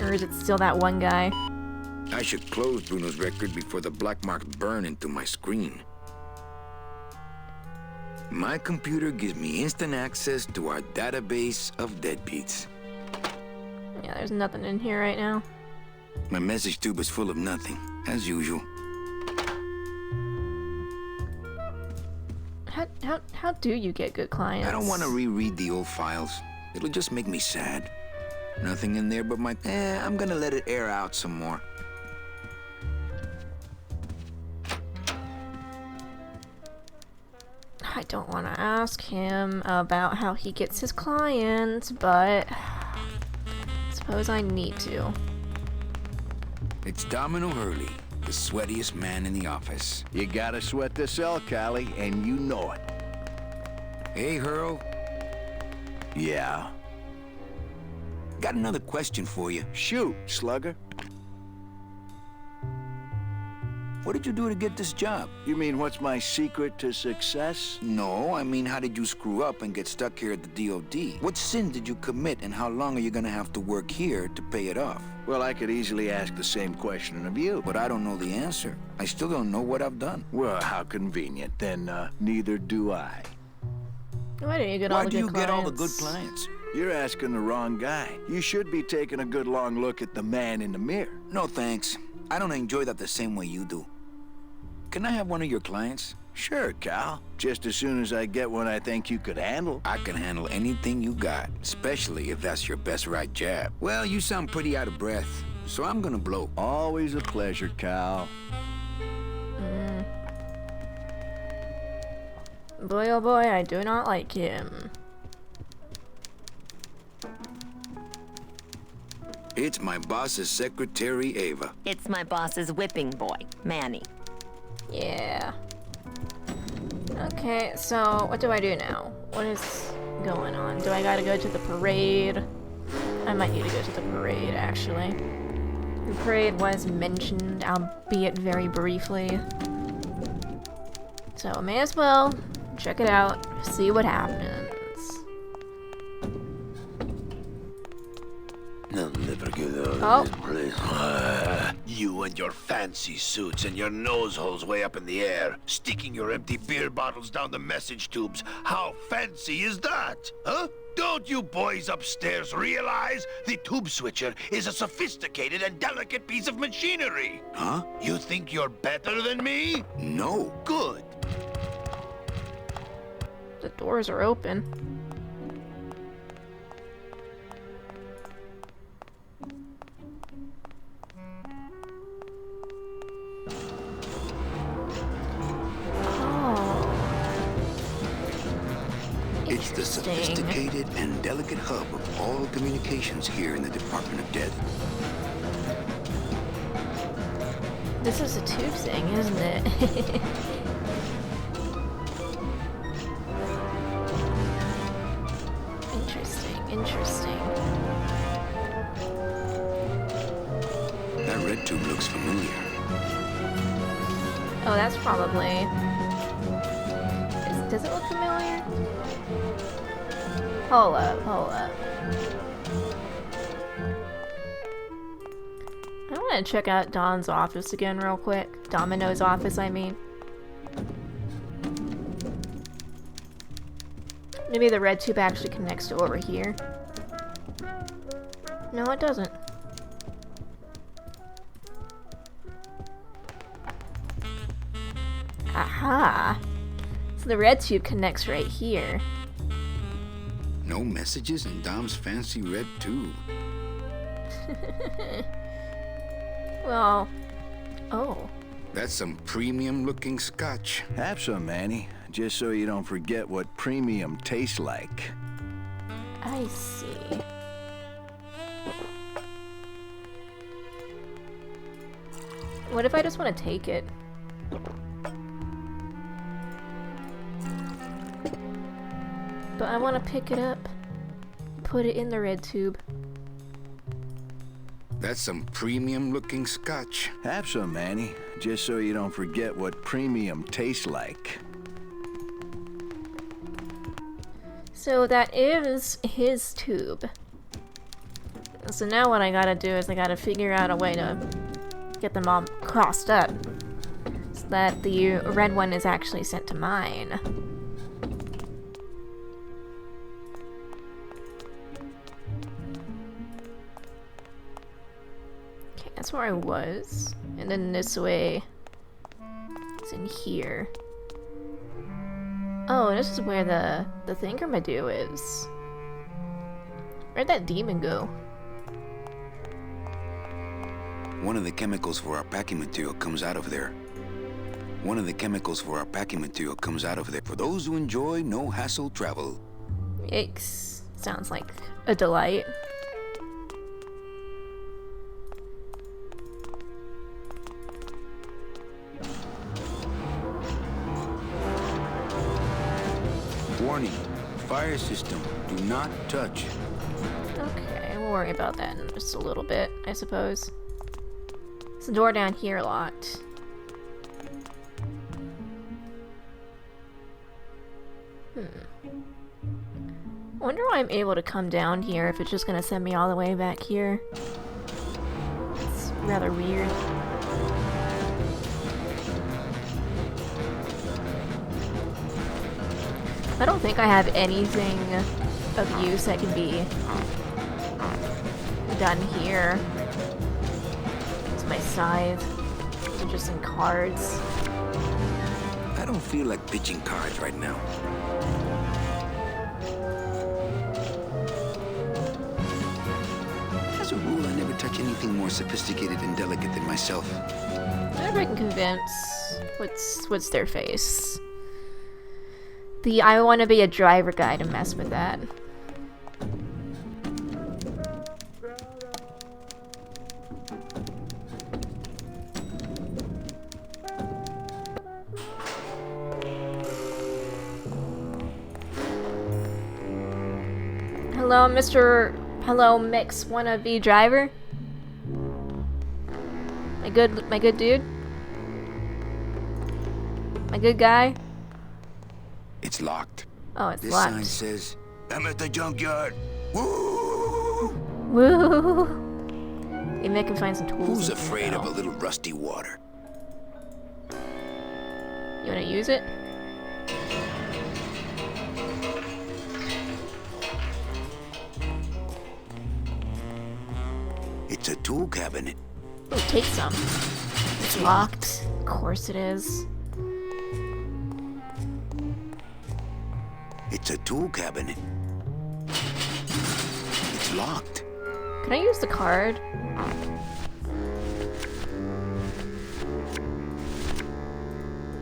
Or is it still that one guy? I should close Bruno's record before the black marks burn into my screen. My computer gives me instant access to our database of deadbeats. Yeah, there's nothing in here right now. My message tube is full of nothing, as usual. How do you get good clients? I don't want to reread the old files. It'll just make me sad. Nothing in there but my... I'm gonna let it air out some more. I don't want to ask him about how he gets his clients, but I suppose I need to. It's Domino Hurley, the sweatiest man in the office. You gotta sweat the cell, Callie, and you know it. Hey, Hurl. Yeah? Got another question for you. Shoot, slugger. What did you do to get this job? You mean what's my secret to success? No, I mean, how did you screw up and get stuck here at the DOD? What sin did you commit, and how long are you gonna have to work here to pay it off? Well, I could easily ask the same question of you. But I don't know the answer. I still don't know what I've done. Well, how convenient. Then, neither do I. Why do you get all Why the do good you clients? get all the good clients? You're asking the wrong guy. You should be taking a good long look at the man in the mirror. No, thanks. I don't enjoy that the same way you do. Can I have one of your clients? Sure, Cal. Just as soon as I get one I think you could handle. I can handle anything you got, especially if that's your best right jab. Well, you sound pretty out of breath, so I'm gonna blow. Always a pleasure, Cal. Boy, oh boy, I do not like him. It's my boss's secretary, Ava. It's my boss's whipping boy, Manny. Yeah. Okay, so what do I do now? What is going on? Do I gotta go to the parade? I might need to go to the parade, actually. The parade was mentioned, albeit very briefly. So I may as well check it out, see what happens. I'll never get out Oh. of this place. You and your fancy suits and your nose holes way up in the air, sticking your empty beer bottles down the message tubes. How fancy is that? Huh? Don't you boys upstairs realize the tube switcher is a sophisticated and delicate piece of machinery? Huh? You think you're better than me? No. Good. The doors are open. It's the Interesting. sophisticated and delicate hub of all communications here in the Department of Death. This is a tube thing, isn't it? Interesting. That red tube looks familiar. Oh, that's probably... Does it look familiar? Hold up. I want to check out Don's office again real quick. Domino's office, I mean. Maybe the red tube actually connects to over here. No, it doesn't. Aha! So the red tube connects right here. No messages in Dom's fancy red tube. Well, oh. That's some premium-looking scotch. Have some, Manny. Just so you don't forget what premium tastes like. I see. What if I just want to take it? But I want to pick it up, put it in the red tube. That's some premium-looking scotch. Have some, Manny. Just so you don't forget what premium tastes like. So that is his tube. So now what I gotta do is I gotta figure out a way to get them all crossed up so that the red one is actually sent to mine. Okay, that's where I was. And then this way, it's in here. Oh, this is where the thingamadoo is. Where'd that demon go? One of the chemicals for our packing material comes out of there. For those who enjoy no-hassle travel. Yikes. Sounds like a delight. Warning, fire system, do not touch. Okay, we'll worry about that in just a little bit, I suppose. There's a door down here locked. I wonder why I'm able to come down here if it's just gonna send me all the way back here. It's rather weird. I don't think I have anything of use that can be done here. It's my scythe. They're just in cards. I don't feel like pitching cards right now. As a rule, I never touch anything more sophisticated and delicate than myself. Whenever I can convince what's their face. The I want to be a driver guy to mess with that. Hello, Mr. Hello, Mix wannabe driver. My good dude. My good guy. It's locked. Oh, it's This locked. sign says, I'm at the junkyard. Woo! Woo! Maybe I can find some tools. Who's in here, afraid of though. a little rusty water? You wanna use it? It's a tool cabinet. Oh, take some. It's locked. Of course it is. It's a tool cabinet. It's locked. Can I use the card?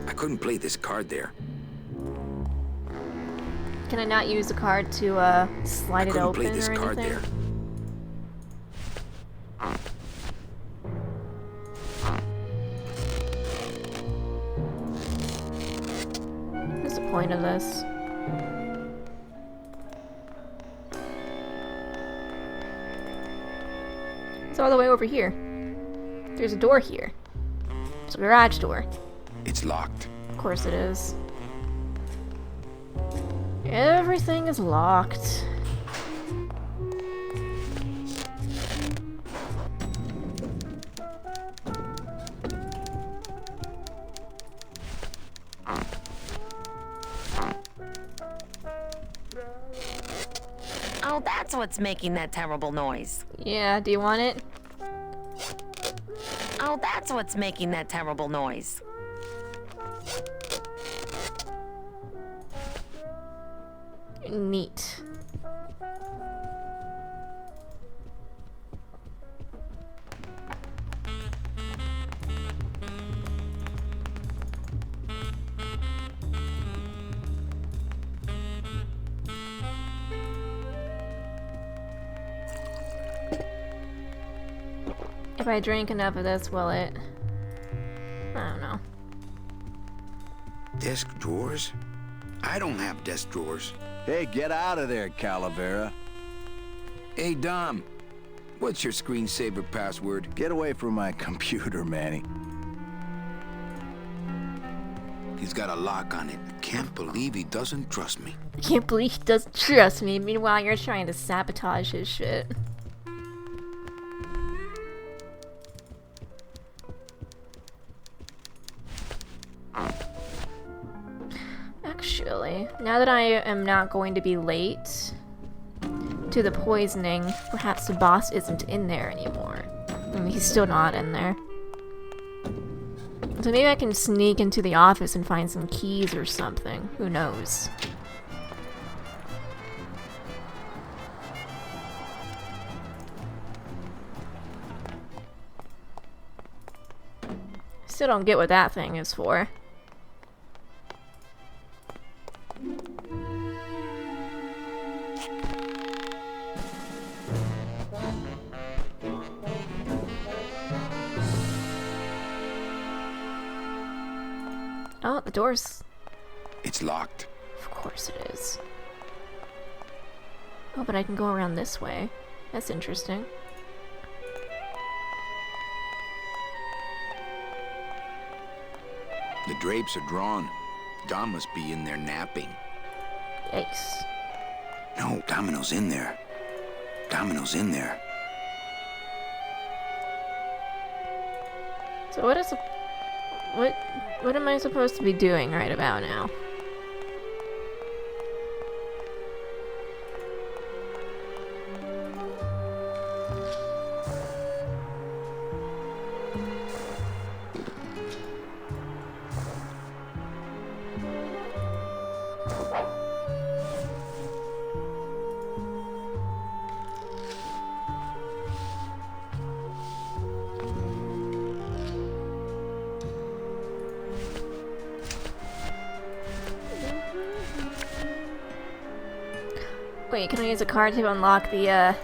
I couldn't play this card there. Can I not use the card to slide I it couldn't open play this or card anything? there. What's the point of this? It's all the way over here. There's a door here. It's a garage door. It's locked. Of course it is. Everything is locked. Oh, that's what's making that terrible noise. Yeah, do you want it? Oh, that's what's making that terrible noise. Neat. If I drink enough of this, will it? I don't know. Desk drawers? I don't have desk drawers. Hey, get out of there, Calavera. Hey, Dom. What's your screensaver password? Get away from my computer, Manny. He's got a lock on it. Can't believe he doesn't trust me. I can't believe he doesn't trust me. Meanwhile, you're trying to sabotage his shit. Actually, now that I am not going to be late to the poisoning, perhaps the boss isn't in there anymore. I mean, he's still not in there. So maybe I can sneak into the office and find some keys or something. Who knows? Still don't get what that thing is for. Oh, the door's... It's locked. Of course it is. Oh, but I can go around this way. That's interesting. The drapes are drawn. Dom must be in there napping. Yikes. No, Domino's in there. Domino's in there. So what am I supposed to be doing right about now? Wait, can I use a card to unlock the,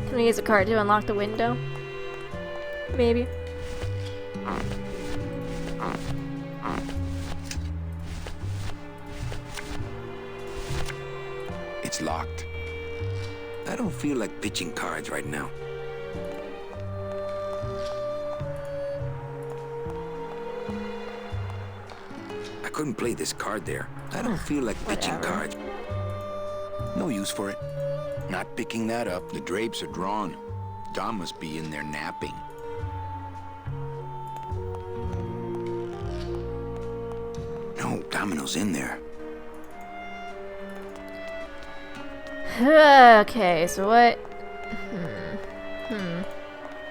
Can I use a card to unlock the window? Maybe. It's locked. I don't feel like pitching cards right now. I couldn't play this card there. I don't feel like pitching Whatever. cards. No use for it. Not picking that up. The drapes are drawn. Dom must be in there napping. No, Domino's in there. Okay, so what?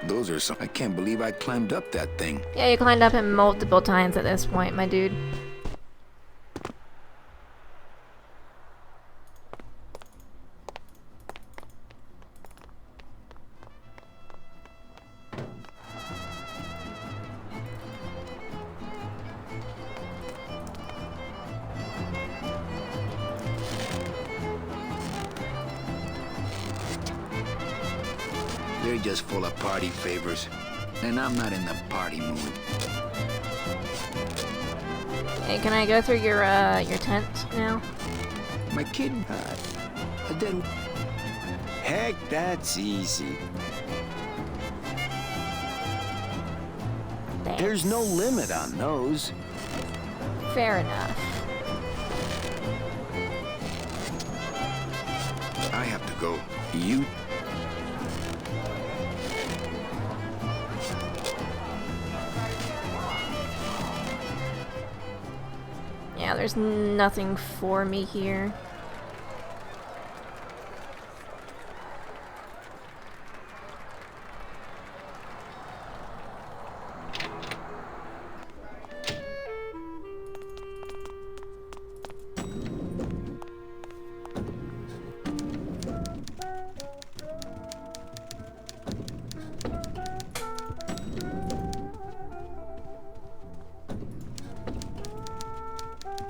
Those are some. I can't believe I climbed up that thing. Yeah, you climbed up him multiple times at this point, my dude. They're just full of party favors. And I'm not in the party mood. Hey, can I go through your tent now? My kid, a dead... Heck, that's easy. Thanks. There's no limit on those. Fair enough. I have to go. You Yeah, there's nothing for me here.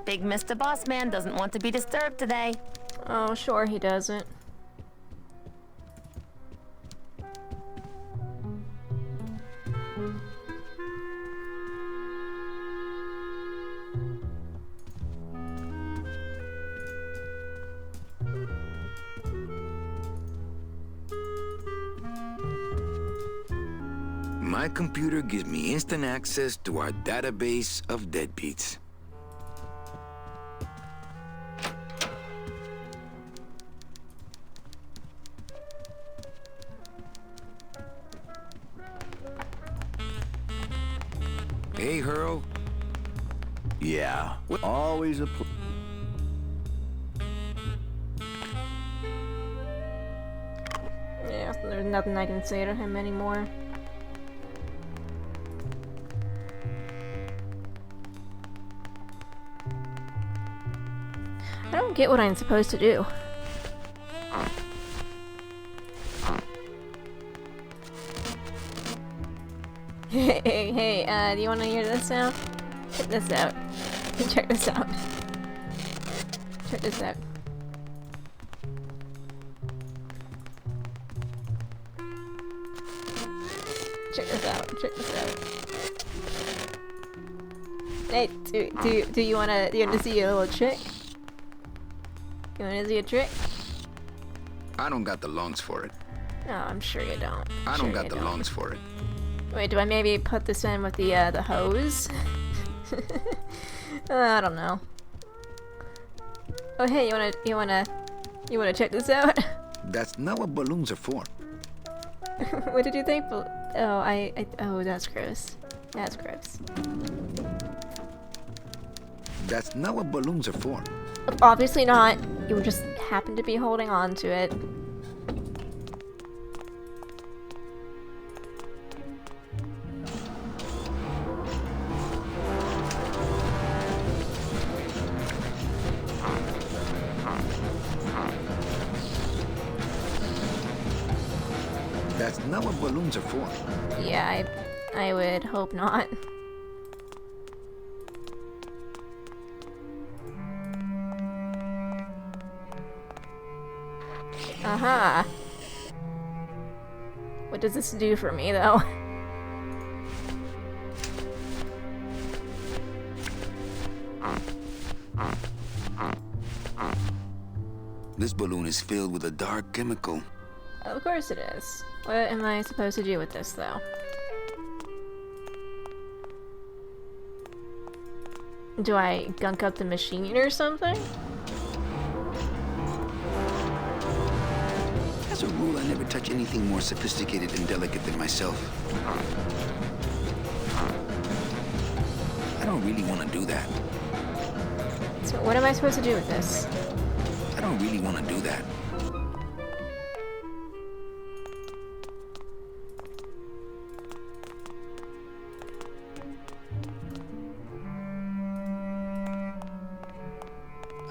Big Mr. Boss Man doesn't want to be disturbed today. Oh, sure he doesn't. My computer gives me instant access to our database of deadbeats. Hey, Hurl. Yeah, always a Yeah, so there's nothing I can say to him anymore. I don't get what I'm supposed to do. Hey, do you want to hear this now? Check this out. Check this out. Check this out. Check this out. Check this out. Hey, do you wanna see a little trick? You wanna see a trick? I don't got the lungs for it. No, I'm sure you don't. I Sure don't got you the lungs for it. Wait, do I maybe put this in with the hose? I don't know. Oh hey, you wanna check this out? That's not what balloons are for. What did you think? Oh, oh, that's gross. That's gross. That's not what balloons are for. Obviously not. You just happen to be holding on to it. That's not what balloons are for. Yeah, I would hope not. Aha. What does this do for me, though? This balloon is filled with a dark chemical. Of course it is. What am I supposed to do with this, though? Do I gunk up the machine or something? As a rule, I never touch anything more sophisticated and delicate than myself. I don't really want to do that. So what am I supposed to do with this? I don't really want to do that.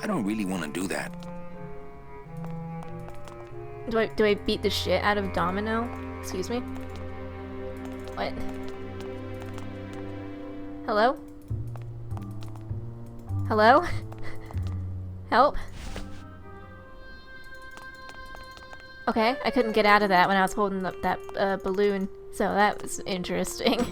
I don't really want to do that. Do I beat the shit out of Domino? Excuse me? What? Hello? Hello? Help? Okay, I couldn't get out of that when I was holding up that balloon, so that was interesting.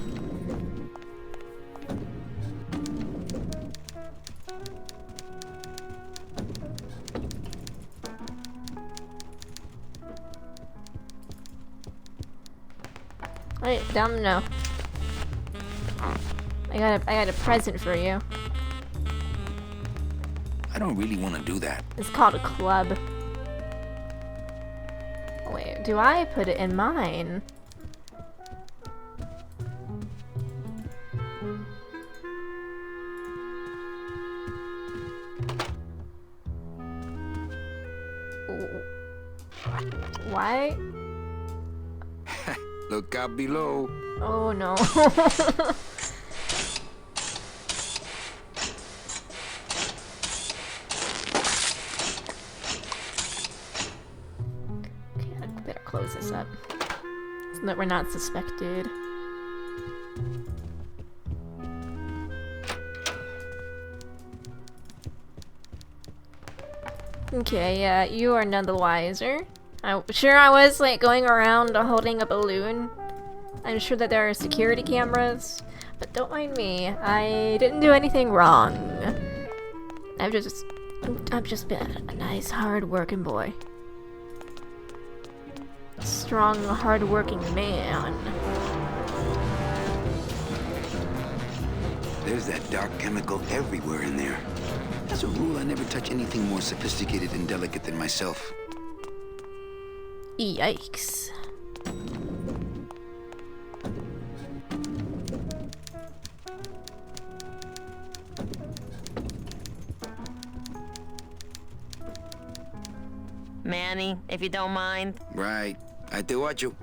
Wait, Domino. I got a present for you. I don't really want to do that. It's called a club. Wait, do I put it in mine? Why? Look out below. Oh no. Okay, I better close this up so that we're not suspected. Okay, yeah, you are none the wiser. I was like going around holding a balloon. I'm sure that there are security cameras, but don't mind me. I didn't do anything wrong. I've just been a nice, hard-working boy. Strong, hard-working man. There's that dark chemical everywhere in there. As a rule, I never touch anything more sophisticated and delicate than myself. Yikes. Manny, if you don't mind. Right. I do what you.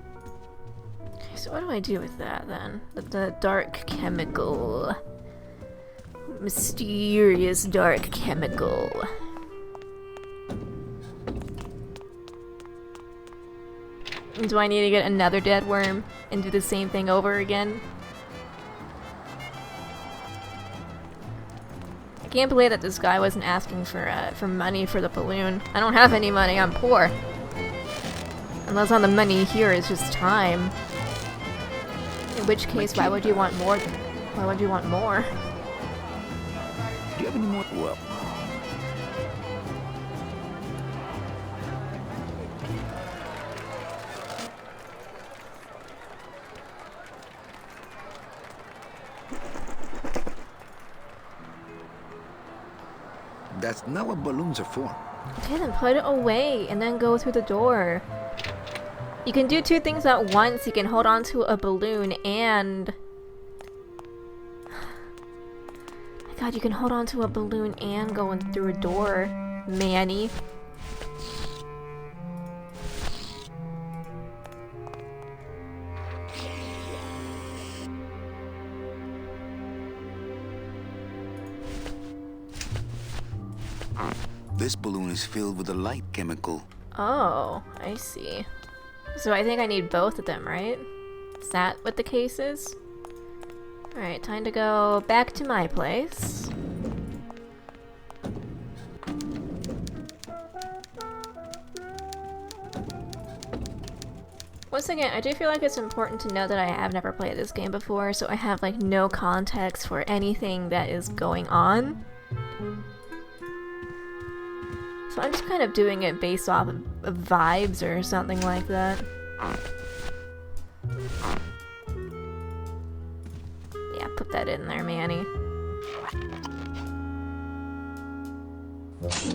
Okay, so what do I do with that then? The dark chemical. Mysterious dark chemical. Do I need to get another dead worm and do the same thing over again? I can't believe that this guy wasn't asking for money for the balloon. I don't have any money, I'm poor. Unless all the money here is just time. In which case, why would you want more? Why would you want more? Do you have any more? Well. That's not what balloons are for. Okay, then put it away and then go through the door. You can do two things at once. You can hold on to a balloon and... My god, you can hold on to a balloon and go in through a door, Manny. This balloon is filled with a light chemical. Oh, I see. So I think I need both of them, right? Is that what the case is? Alright, time to go back to my place. Once again, I do feel like it's important to know that I have never played this game before, so I have like no context for anything that is going on. So I'm just kind of doing it based off of vibes or something like that. Yeah, put that in there, Manny.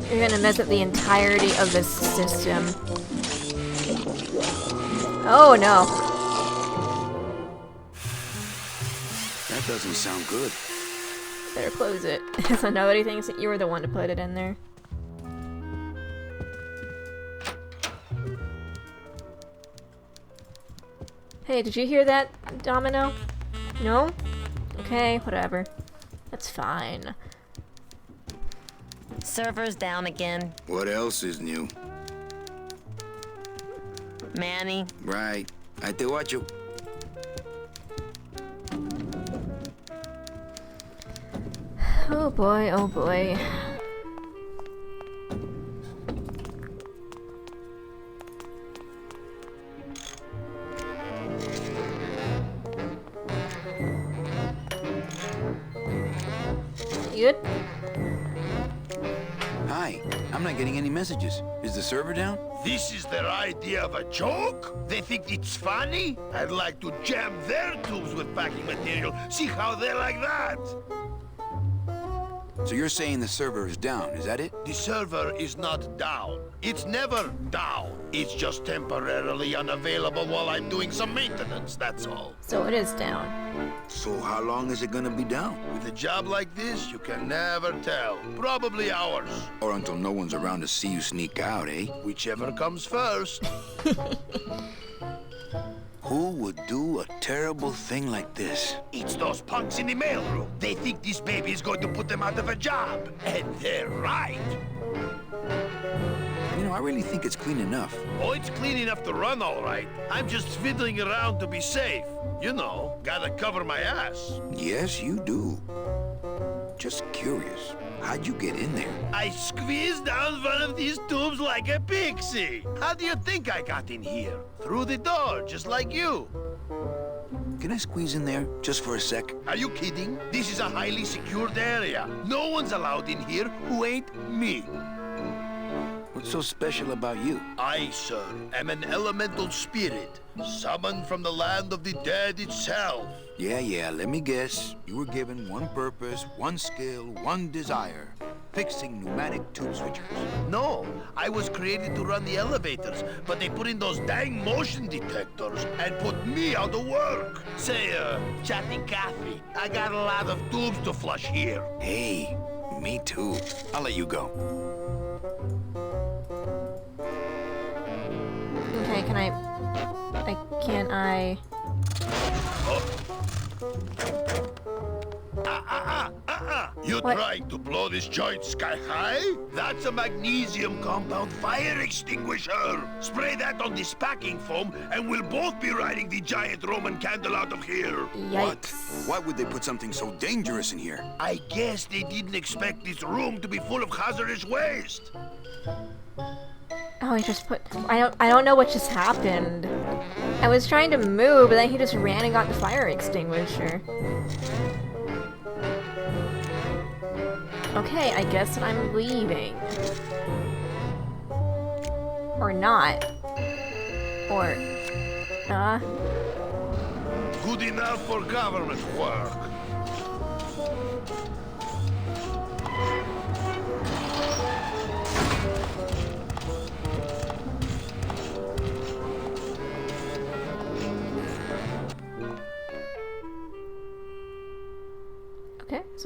You're gonna mess up the entirety of this system. Oh no. That doesn't sound good. Better close it. So nobody thinks that you were the one to put it in there. Hey, did you hear that, Domino? No? Okay, whatever. That's fine. Server's down again. What else is new? Manny. Right. I te watcho. Oh boy, oh boy. You good? Hi. I'm not getting any messages. Is the server down? This is their idea of a joke? They think it's funny? I'd like to jam their tubes with packing material. See how they like that? So you're saying the server is down, is that it? The server is not down. It's never down. It's just temporarily unavailable while I'm doing some maintenance, that's all. So it is down. So how long is it gonna be down? With a job like this, you can never tell. Probably hours. Or until no one's around to see you sneak out, eh? Whichever comes first. Who would do a terrible thing like this? It's those punks in the mailroom. They think this baby is going to put them out of a job. And they're right. You know, I really think it's clean enough. Oh, it's clean enough to run, all right. I'm just fiddling around to be safe. You know, gotta cover my ass. Yes, you do. Just curious. How'd you get in there? I squeezed down one of these tubes like a pixie. How do you think I got in here? Through the door, just like you. Can I squeeze in there just for a sec? Are you kidding? This is a highly secured area. No one's allowed in here who ain't me. What's so special about you? I, sir, am an elemental spirit, summoned from the land of the dead itself. Yeah, let me guess. You were given one purpose, one skill, one desire. Fixing pneumatic tube switchers. No, I was created to run the elevators, but they put in those dang motion detectors and put me out of work. Say, chatty Cathy, I got a lot of tubes to flush here. Hey, me too. I'll let you go. Okay, can I... You What? trying to blow this joint sky high? That's a magnesium compound fire extinguisher. Spray that on this packing foam and we'll both be riding the giant Roman candle out of here. Yikes. Why would they put something so dangerous in here? I guess they didn't expect this room to be full of hazardous waste. Oh, he just put... I don't know what just happened. I was trying to move, but then he just ran and got the fire extinguisher. Okay, I guess I'm leaving. Or not. Or... Good enough for government work.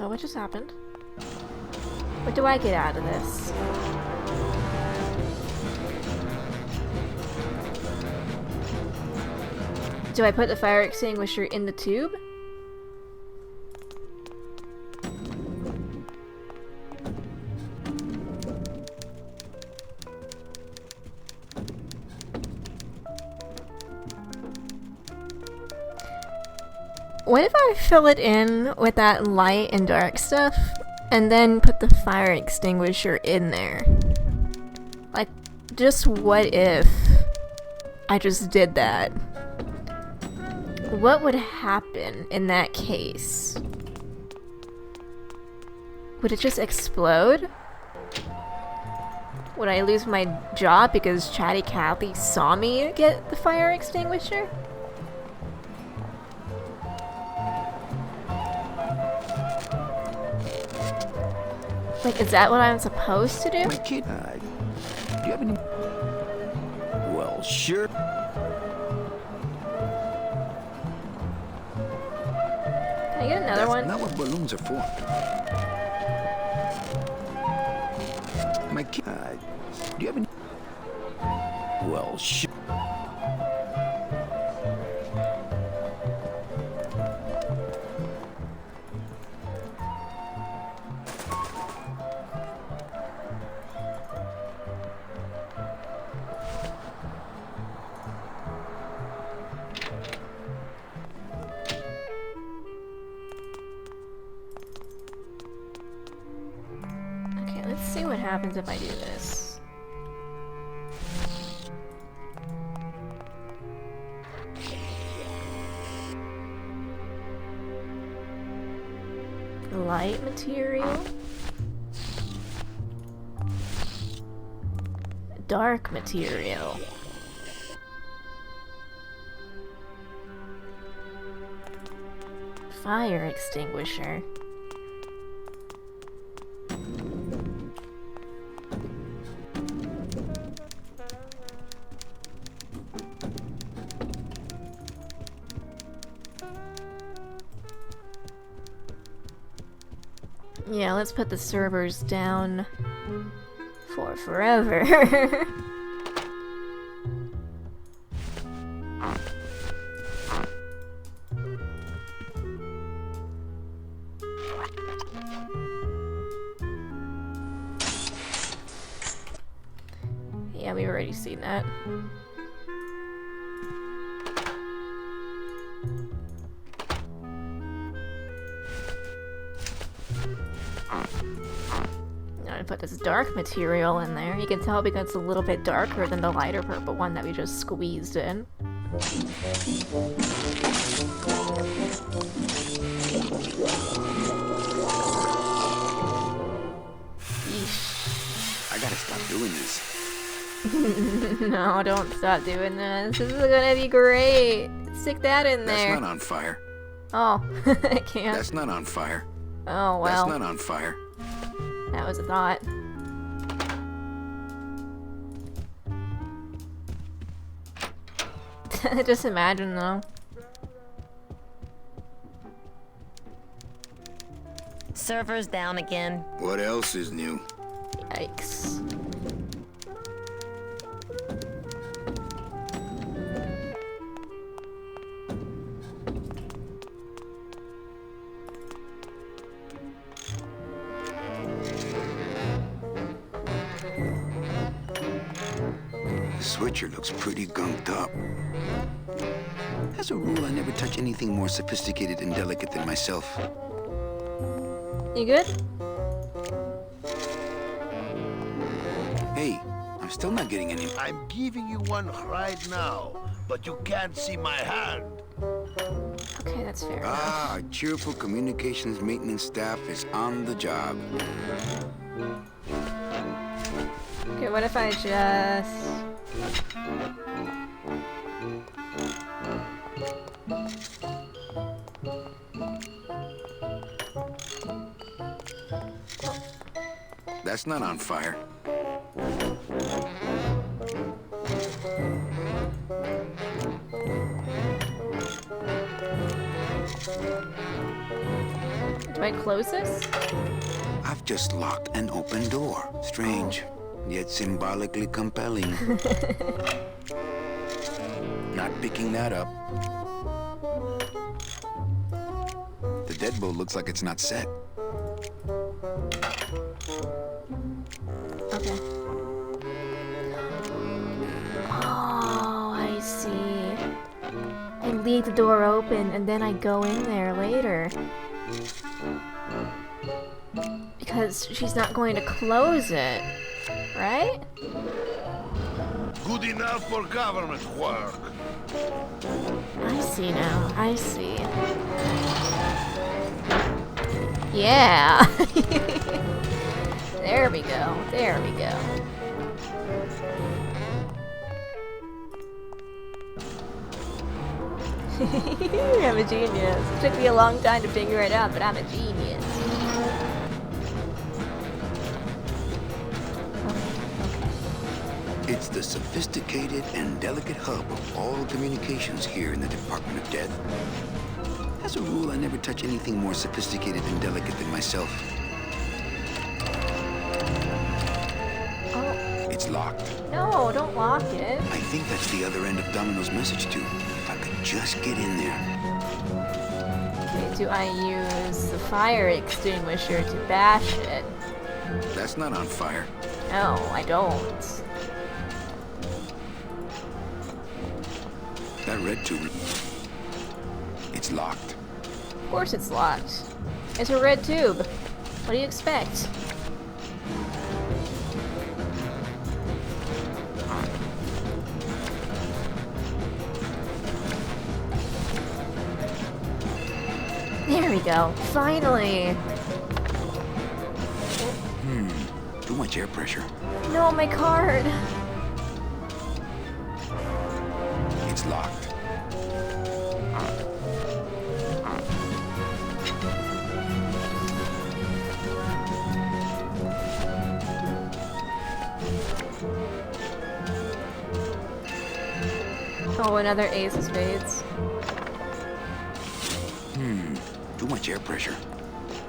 Uh-oh, what just happened? What do I get out of this? Do I put the fire extinguisher in the tube? What if I fill it in with that light and dark stuff, and then put the fire extinguisher in there? Like, just what if I just did that? What would happen in that case? Would it just explode? Would I lose my job because Chatty Cathy saw me get the fire extinguisher? Like, is that what I'm supposed to do? My kid, do you have any? Well, sure. Can I get another one? That's not what balloons are for. My kid, Do you have any? Well, sure. Okay, let's see what happens if I do this. Light material. Dark material. Fire extinguisher. Yeah, let's put the servers down for forever. Yeah, we've already seen that. Now I put this dark material in there. You can tell because it's a little bit darker than the lighter purple one that we just squeezed in. I gotta stop doing this. No, don't stop doing this. This is gonna be great. Stick that in there. That's not on fire. Oh, I can't. That's not on fire. Oh, well. That's not on fire. That was a thought. Just imagine, though. Servers down again. What else is new? Yikes. The switcher looks pretty gunked up. As a rule, I never touch anything more sophisticated and delicate than myself. You good? Hey, I'm still not getting any. I'm giving you one right now, but you can't see my hand. Okay, that's fair enough. Ah, our cheerful communications maintenance staff is on the job. Okay, what if I just... That's not on fire. Do I close this? I've just locked an open door. Strange, yet symbolically compelling. Not picking that up. The deadbolt looks like it's not set. Okay. Oh, I see. I leave the door open and then I go in there later. Because she's not going to close it, right? Good enough for government work. I see now. I see. Yeah. There we go. There we go. I'm a genius. It took me a long time to figure it out, but I'm a genius. It's the sophisticated and delicate hub of all communications here in the Department of Death. As a rule, I never touch anything more sophisticated and delicate than myself. Oh, It's locked. no, don't lock it. I think that's the other end of Domino's message, too. If I could just get in there. Okay, do I use the fire extinguisher to bash it? That's not on fire. No, I don't. That red tube. It's locked. Of course it's locked. It's a red tube. What do you expect? There we go. Finally! Too much air pressure. No, my card! It's locked. Oh, another ace of spades. Too much air pressure.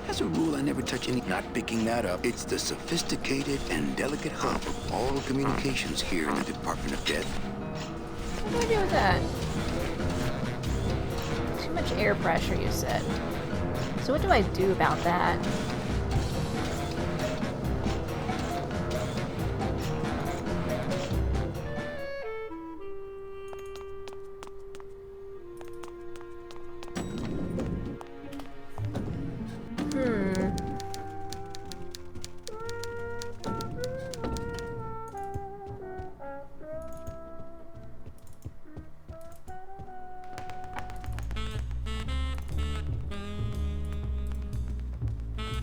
As a rule, I never touch any... Not picking that up. It's the sophisticated and delicate hub of all communications here in the Department of Death. What do I do with that? Too much air pressure, you said. So what do I do about that?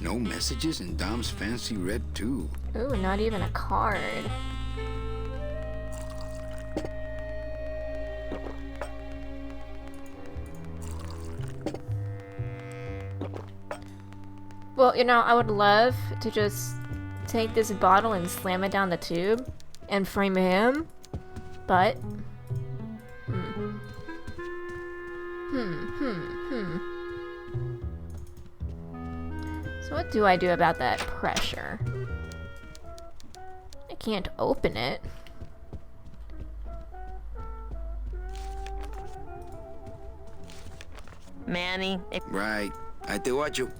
No messages in Dom's fancy red tube. Ooh, not even a card. Well, you know, I would love to just take this bottle and slam it down the tube and frame him, but... So what do I do about that pressure? I can't open it. Manny, if Right. I te watcho.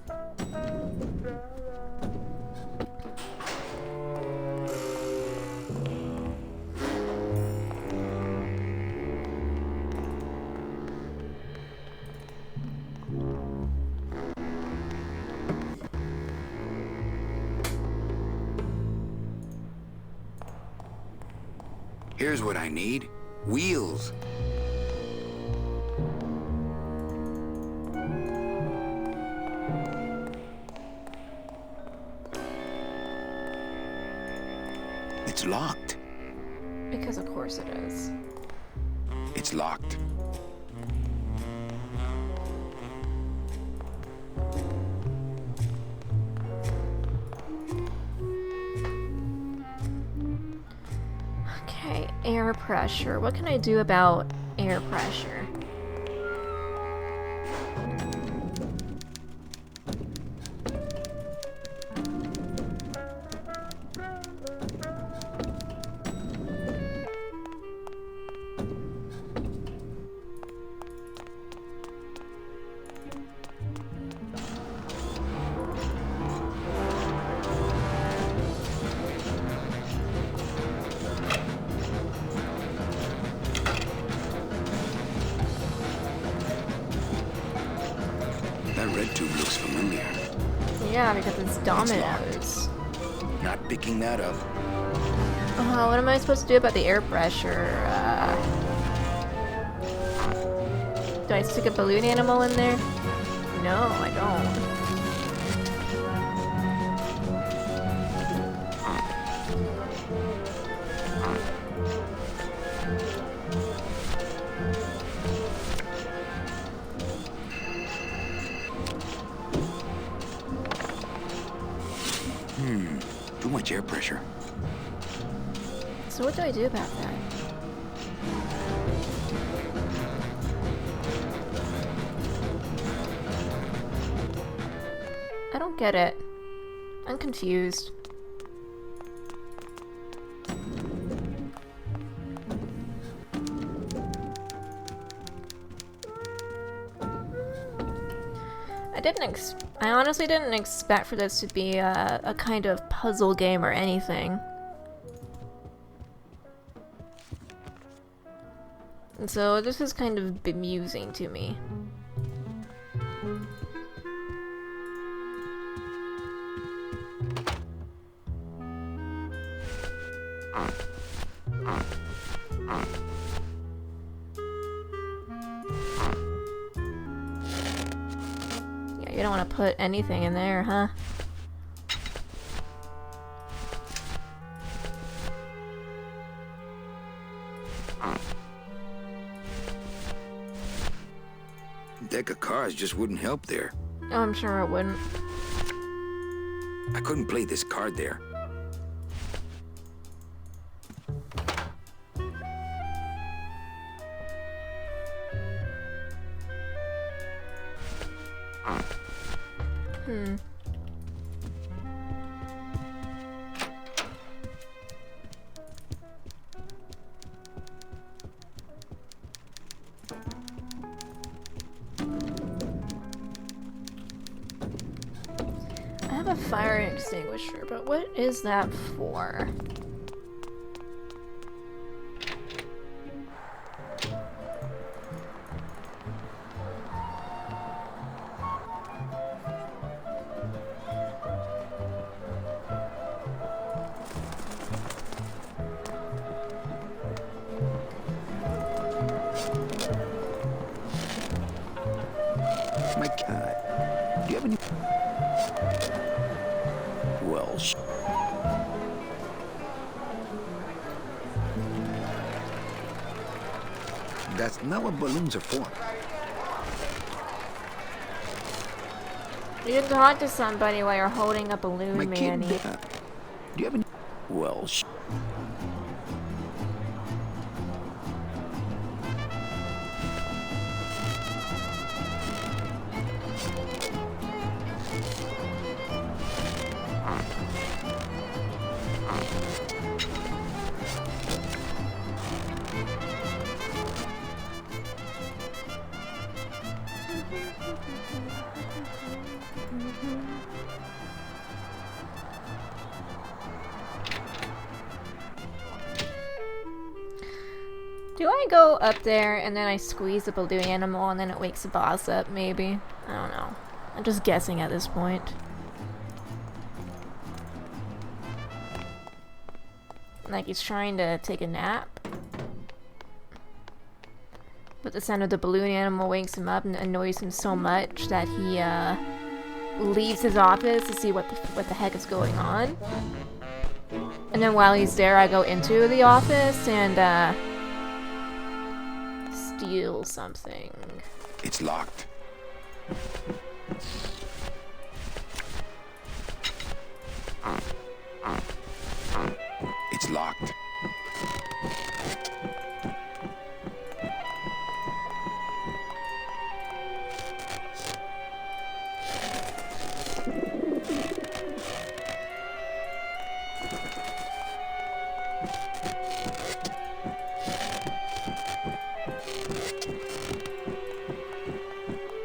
Here's what I need. Wheels. It's locked. Because of course it is. It's locked. Okay, air pressure. What can I do about air pressure? Yeah, because it's dominoes. Not picking that up. Oh, what am I supposed to do about the air pressure? Do I stick a balloon animal in there? No, I don't. Too much air pressure. So what do I do about that? I don't get it. I'm confused. I honestly didn't expect for this to be a kind of puzzle game or anything. And so this is kind of bemusing to me. You don't want to put anything in there, huh? Deck of cards just wouldn't help there. Oh, I'm sure it wouldn't. I couldn't play this card there. I have a fire extinguisher, but what is that for? My God. Do you have any... Well, That's not what balloons are for. You can talk to somebody while you're holding a balloon, My kid... Manny. Do you have any... well, Do I go up there and then I squeeze the balloon animal and then it wakes the boss up, maybe? I don't know. I'm just guessing at this point. Like he's trying to take a nap. But the sound of the balloon animal wakes him up and annoys him so much that he leaves his office to see what the heck is going on. And then while he's there, I go into the office and steal something. It's locked. It's locked.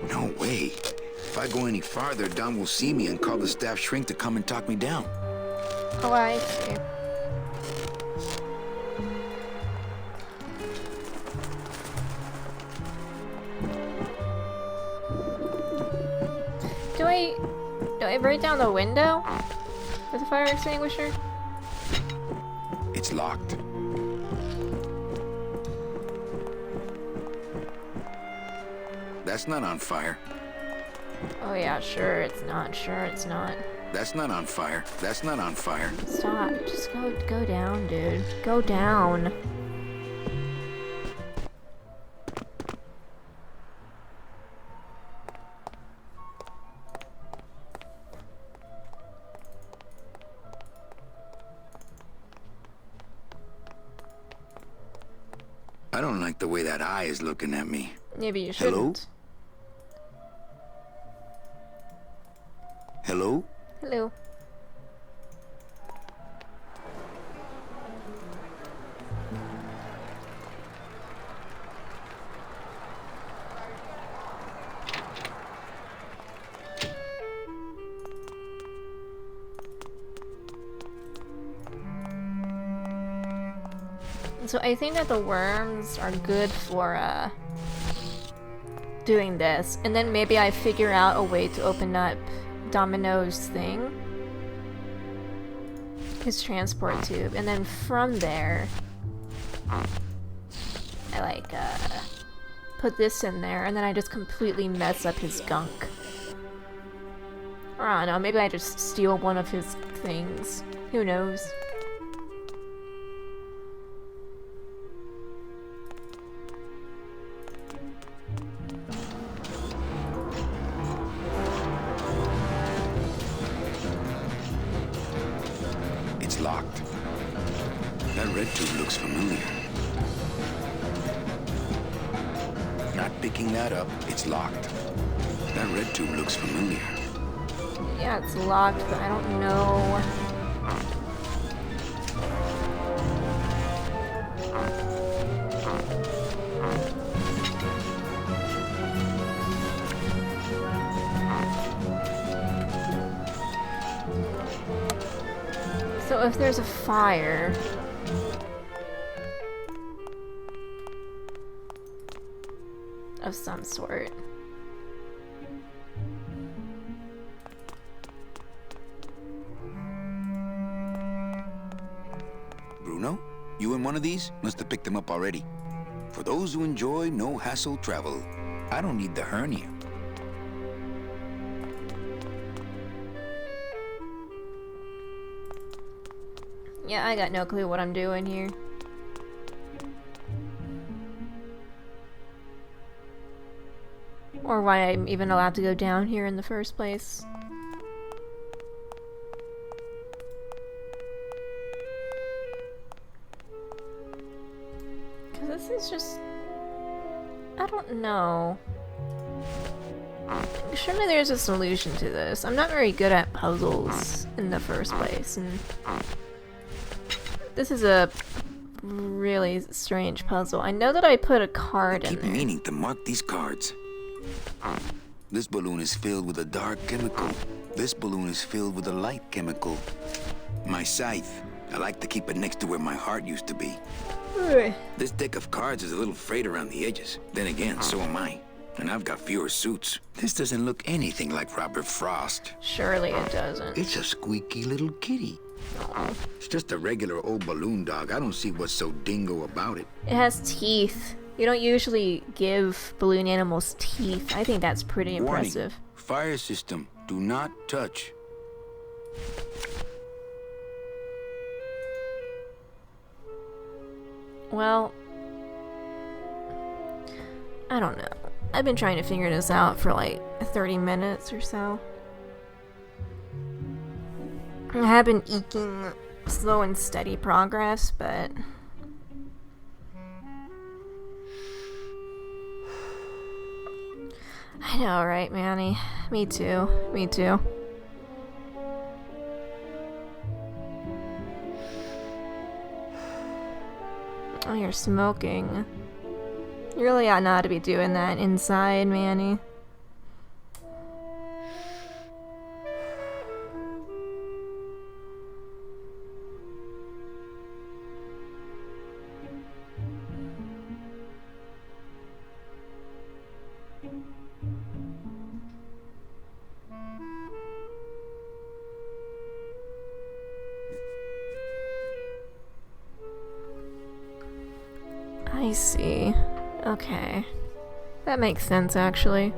No way. If I go any farther, Don will see me and call the staff shrink to come and talk me down. Oh, I see. Do I right down the window? With a fire extinguisher? It's locked. That's not on fire. Oh yeah, sure it's not. Sure it's not. That's not on fire. That's not on fire. Stop. Just go down, dude. Go down. I don't like the way that eye is looking at me. Maybe you Hello? shouldn't. Hello? Hello. So I think that the worms are good for doing this, and then maybe I figure out a way to open up Domino's thing, his transport tube, and then from there I like put this in there, and then I just completely mess up his gunk. Or I don't know, maybe I just steal one of his things. Who knows? It's locked. That red tube looks familiar. Not picking that up. It's locked. That red tube looks familiar. Yeah, it's locked, but I don't know. So if there's a fire... of some sort... Bruno, you in one of these? Must have picked them up already. For those who enjoy no-hassle travel, I don't need the hernia. Yeah, I got no clue what I'm doing here. Or why I'm even allowed to go down here in the first place. Because this is just... I don't know. Surely there's a solution to this. I'm not very good at puzzles in the first place, and... this is a really strange puzzle. I know that I put a card in Keep there. meaning to mark these cards. This balloon is filled with a dark chemical. This balloon is filled with a light chemical. My scythe. I like to keep it next to where my heart used to be. This deck of cards is a little frayed around the edges. Then again, so am I. And I've got fewer suits. This doesn't look anything like Robert Frost. Surely it doesn't. It's a squeaky little kitty. It's just a regular old balloon dog. I don't see what's so dingo about it. It has teeth. You don't usually give balloon animals teeth. I think that's pretty impressive. Warning. Fire system. Do not touch. Well, I don't know. I've been trying to figure this out for like 30 minutes or so. I have been eking slow and steady progress, but... I know, right, Manny? Me too. Me too. Oh, you're smoking. You really ought not to be doing that inside, Manny. I see. Okay. That makes sense, actually.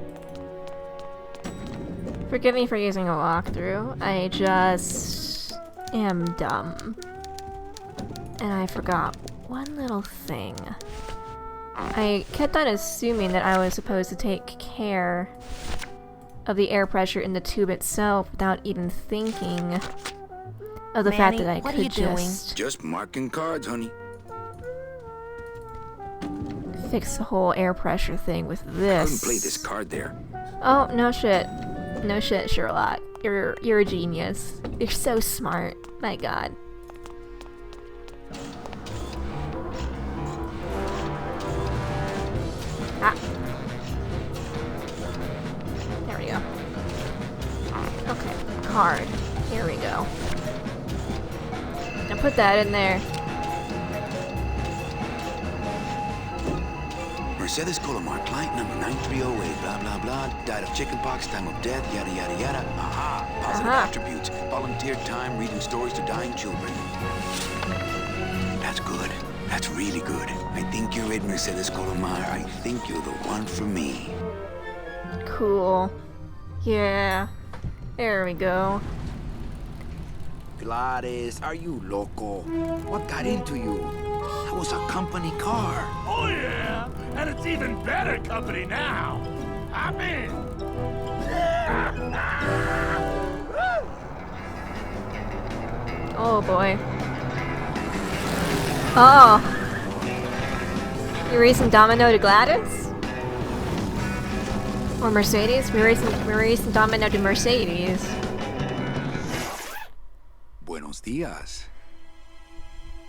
Forgive me for using a walkthrough. I just am dumb. And I forgot one little thing. I kept on assuming that I was supposed to take care of the air pressure in the tube itself without even thinking of the fact that I what could are you doing? Just marking cards, honey. fix the whole air pressure thing with this. Couldn't play this card there. Oh, no shit. No shit, Sherlock. You're a genius. You're so smart. My god. Ah. There we go. Okay, card. Here we go. Now put that in there. Mercedes Colomar, client number 9308, blah, blah, blah. Died of chickenpox, time of death, yada, yada, yada. Aha! Positive attributes. Volunteer time, reading stories to dying children. That's good. That's really good. I think you're it, Mercedes Colomar. I think you're the one for me. Cool. Yeah. There we go. Gladys, are you loco? What got into you? That was a company car. Oh, yeah. And it's even better company now. I'm in. Oh boy. Oh. You're racing Domino to Gladys? Or Mercedes? We're racing Domino to Mercedes. Buenos dias.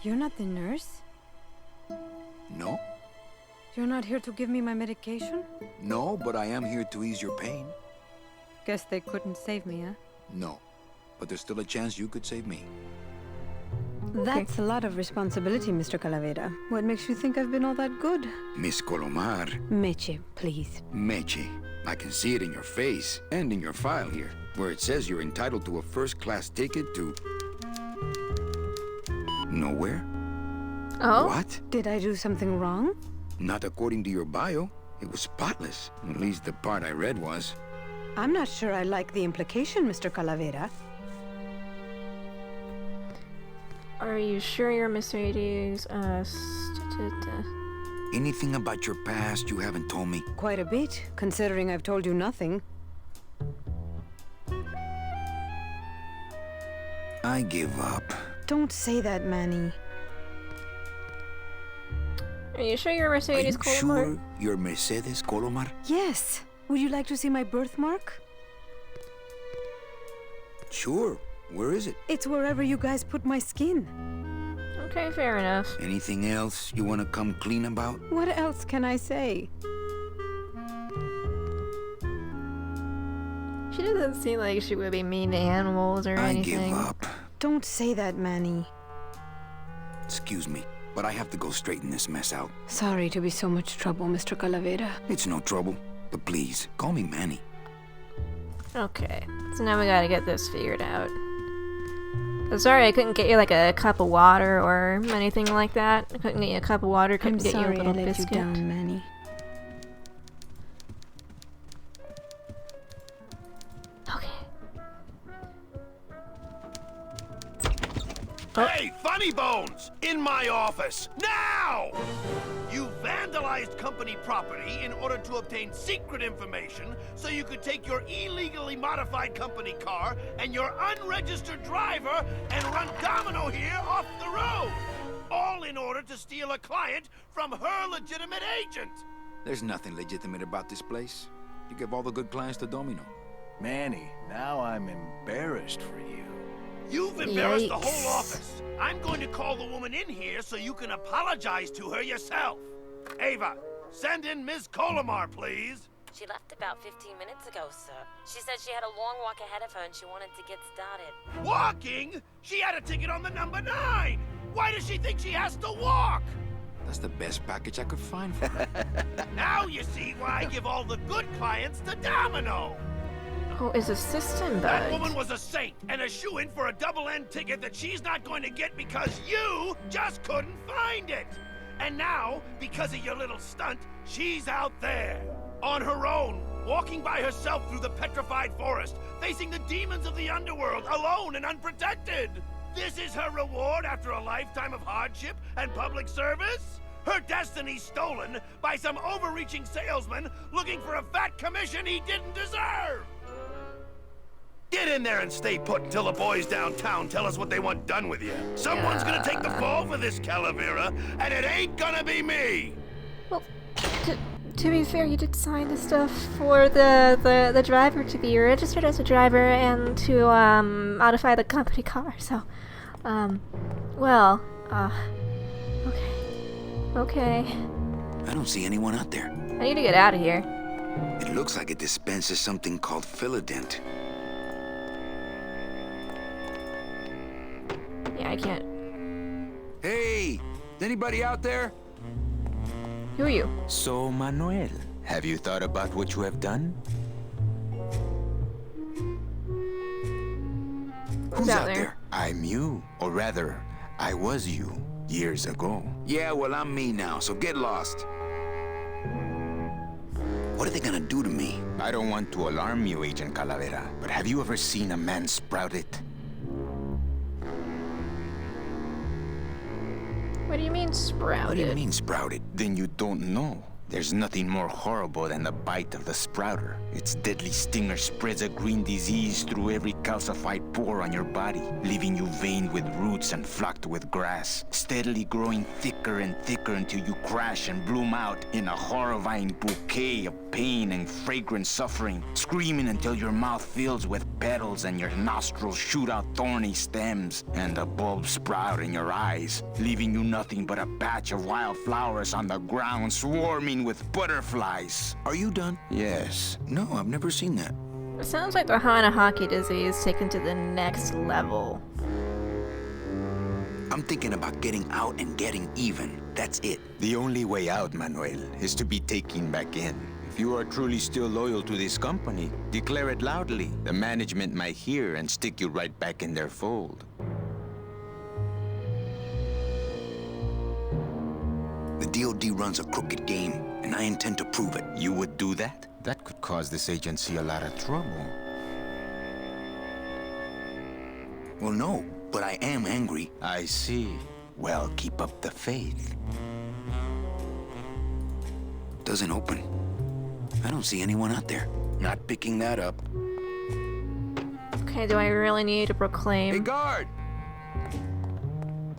You're not the nurse? No? You're not here to give me my medication? No, but I am here to ease your pain. Guess they couldn't save me, huh? No. But there's still a chance you could save me. That's a lot of responsibility, Mr. Calavera. What makes you think I've been all that good? Miss Colomar. Meche, please. Meche. I can see it in your face and in your file here, where it says you're entitled to a first-class ticket to... nowhere? Oh? What? Did I do something wrong? Not according to your bio. It was spotless. At least the part I read was. I'm not sure I like the implication, Mr. Calavera. Are you sure you're Mercedes? Anything about your past you haven't told me? Quite a bit, considering I've told you nothing. I give up. Don't say that, Manny. Are you sure you're Are you Mercedes Colomar? sure you're Mercedes Colomar? Yes. Would you like to see my birthmark? Sure. Where is it? It's wherever you guys put my skin. Okay, fair enough. Anything else you want to come clean about? What else can I say? She doesn't seem like she would be mean to animals or I anything. give up. Don't say that, Manny. Excuse me, but I have to go straighten this mess out. Sorry to be so much trouble, Mr. Calavera. It's no trouble, but please, call me Manny. Okay, so now we gotta get this figured out. So sorry I couldn't get you like a cup of water or anything like that. I couldn't get you a cup of water, couldn't I'm get you a sorry little I let biscuit. you down, Manny. Okay. Hey, Funny Bones! In my office! Now! You vandalized company property in order to obtain secret information so you could take your illegally modified company car and your unregistered driver and run Domino here off the road! All in order to steal a client from her legitimate agent! There's nothing legitimate about this place. You give all the good clients to Domino. Manny, now I'm embarrassed for you. You've embarrassed the Yikes. whole office. I'm going to call the woman in here so you can apologize to her yourself. Ava, send in Ms. Colomar, please. She left about 15 minutes ago, sir. She said she had a long walk ahead of her and she wanted to get started. Walking? She had a ticket on the number 9. Why does she think she has to walk? That's the best package I could find for her. Now you see why I give all the good clients to Domino. Oh, is a system That bugged? woman was a saint and a shoo-in for a double-end ticket that she's not going to get because you just couldn't find it. And now, because of your little stunt, she's out there, on her own, walking by herself through the petrified forest, facing the demons of the underworld, alone and unprotected. This is her reward after a lifetime of hardship and public service? Her destiny stolen by some overreaching salesman looking for a fat commission he didn't deserve! Get in there and stay put until the boys downtown tell us what they want done with you. Someone's gonna take the fall for this, Calavera, and it ain't gonna be me! Well, to be fair, you did sign the stuff for the driver to be registered as a driver and to modify the company car, so, okay. I don't see anyone out there. I need to get out of here. It looks like it dispenses something called Philodent. Yeah, I can't. Hey! Is anybody out there? Who are you? So, Manuel, have you thought about what you have done? Who's out there? I'm you. Or rather, I was you, years ago. Yeah, well, I'm me now, so get lost. What are they gonna do to me? I don't want to alarm you, Agent Calavera, but have you ever seen a man sprouted? What do you mean sprouted? What do you mean sprouted? Then you don't know. There's nothing more horrible than the bite of the sprouter. Its deadly stinger spreads a green disease through every calcified pore on your body, leaving you veined with roots and flocked with grass, steadily growing thicker and thicker until you crash and bloom out in a horrifying bouquet of pain and fragrant suffering, screaming until your mouth fills with petals and your nostrils shoot out thorny stems, and the bulbs sprout in your eyes, leaving you nothing but a patch of wild flowers on the ground swarming with butterflies. Are you done? Yes. No, I've never seen that. It sounds like the Hanahaki disease taken to the next level. I'm thinking about getting out and getting even. That's it. The only way out, Manuel, is to be taken back in. If you are truly still loyal to this company, declare it loudly. The management might hear and stick you right back in their fold. The DOD runs a crooked game, and I intend to prove it. You would do that? That could cause this agency a lot of trouble. Well, no, but I am angry. I see. Well, keep up the faith. Doesn't open. I don't see anyone out there. Not picking that up. Okay, do I really need to proclaim? Hey, guard!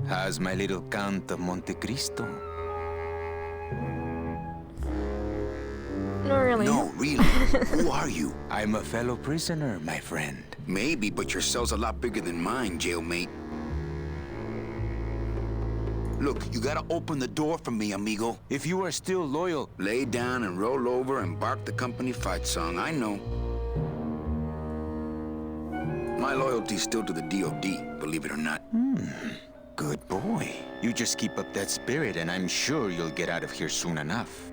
How's my little Count of Monte Cristo? No, really. No, really. Who are you? I'm a fellow prisoner, my friend. Maybe, but your cell's a lot bigger than mine, jailmate. Look, you gotta open the door for me, amigo. If you are still loyal... Lay down and roll over and bark the company fight song, I know. My loyalty's still to the DOD, believe it or not. Good boy. You just keep up that spirit and I'm sure you'll get out of here soon enough.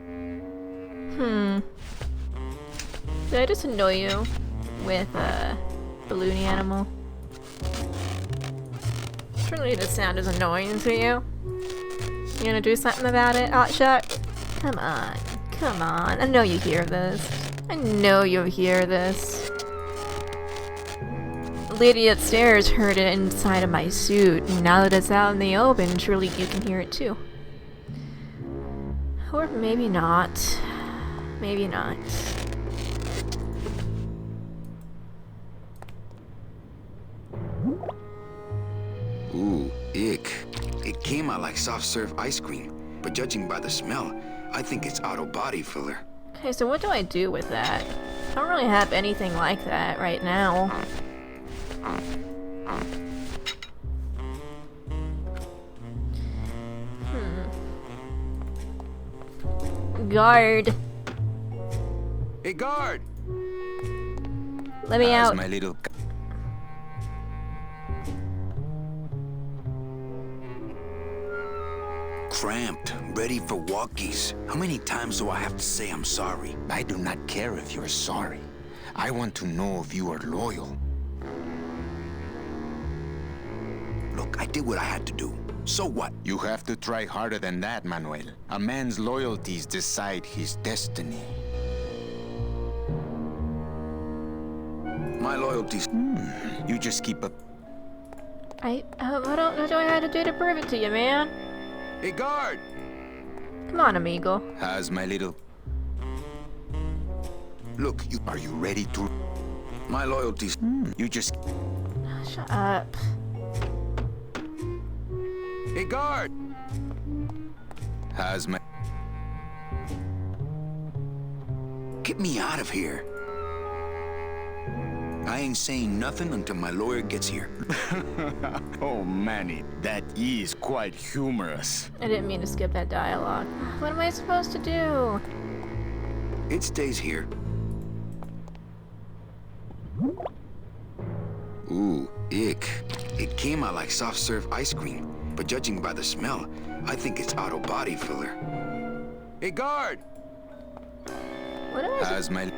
Did I just annoy you with a balloony animal? Surely the sound is annoying to you. You gonna do something about it, Hotshot? Come on, come on. I know you hear this. I know you hear this. The lady upstairs heard it inside of my suit, and now that it's out in the open, surely you can hear it too. Or maybe not. Maybe not. Ooh, ick. It came out like soft serve ice cream, but judging by the smell, I think it's auto body filler. Okay, so what do I do with that? I don't really have anything like that right now. Guard. Hey, guard! Let me How's out. my little... Cramped, ready for walkies. How many times do I have to say I'm sorry? I do not care if you're sorry. I want to know if you are loyal. Look, I did what I had to do. So what? You have to try harder than that, Manuel. A man's loyalties decide his destiny. My loyalties. You just keep up. I don't know how to do to prove it to you, man. Hey, guard! Come on, amigo. How's my little... Look, you. Are you ready to... My loyalties. You just... Shut up. Hey, guard! How's my... Get me out of here. I ain't saying nothing until my lawyer gets here. Oh, Manny, that is quite humorous. I didn't mean to skip that dialogue. What am I supposed to do? It stays here. Ooh, ick. It came out like soft serve ice cream, but judging by the smell, I think it's auto body filler. Hey, guard! What am I How's my...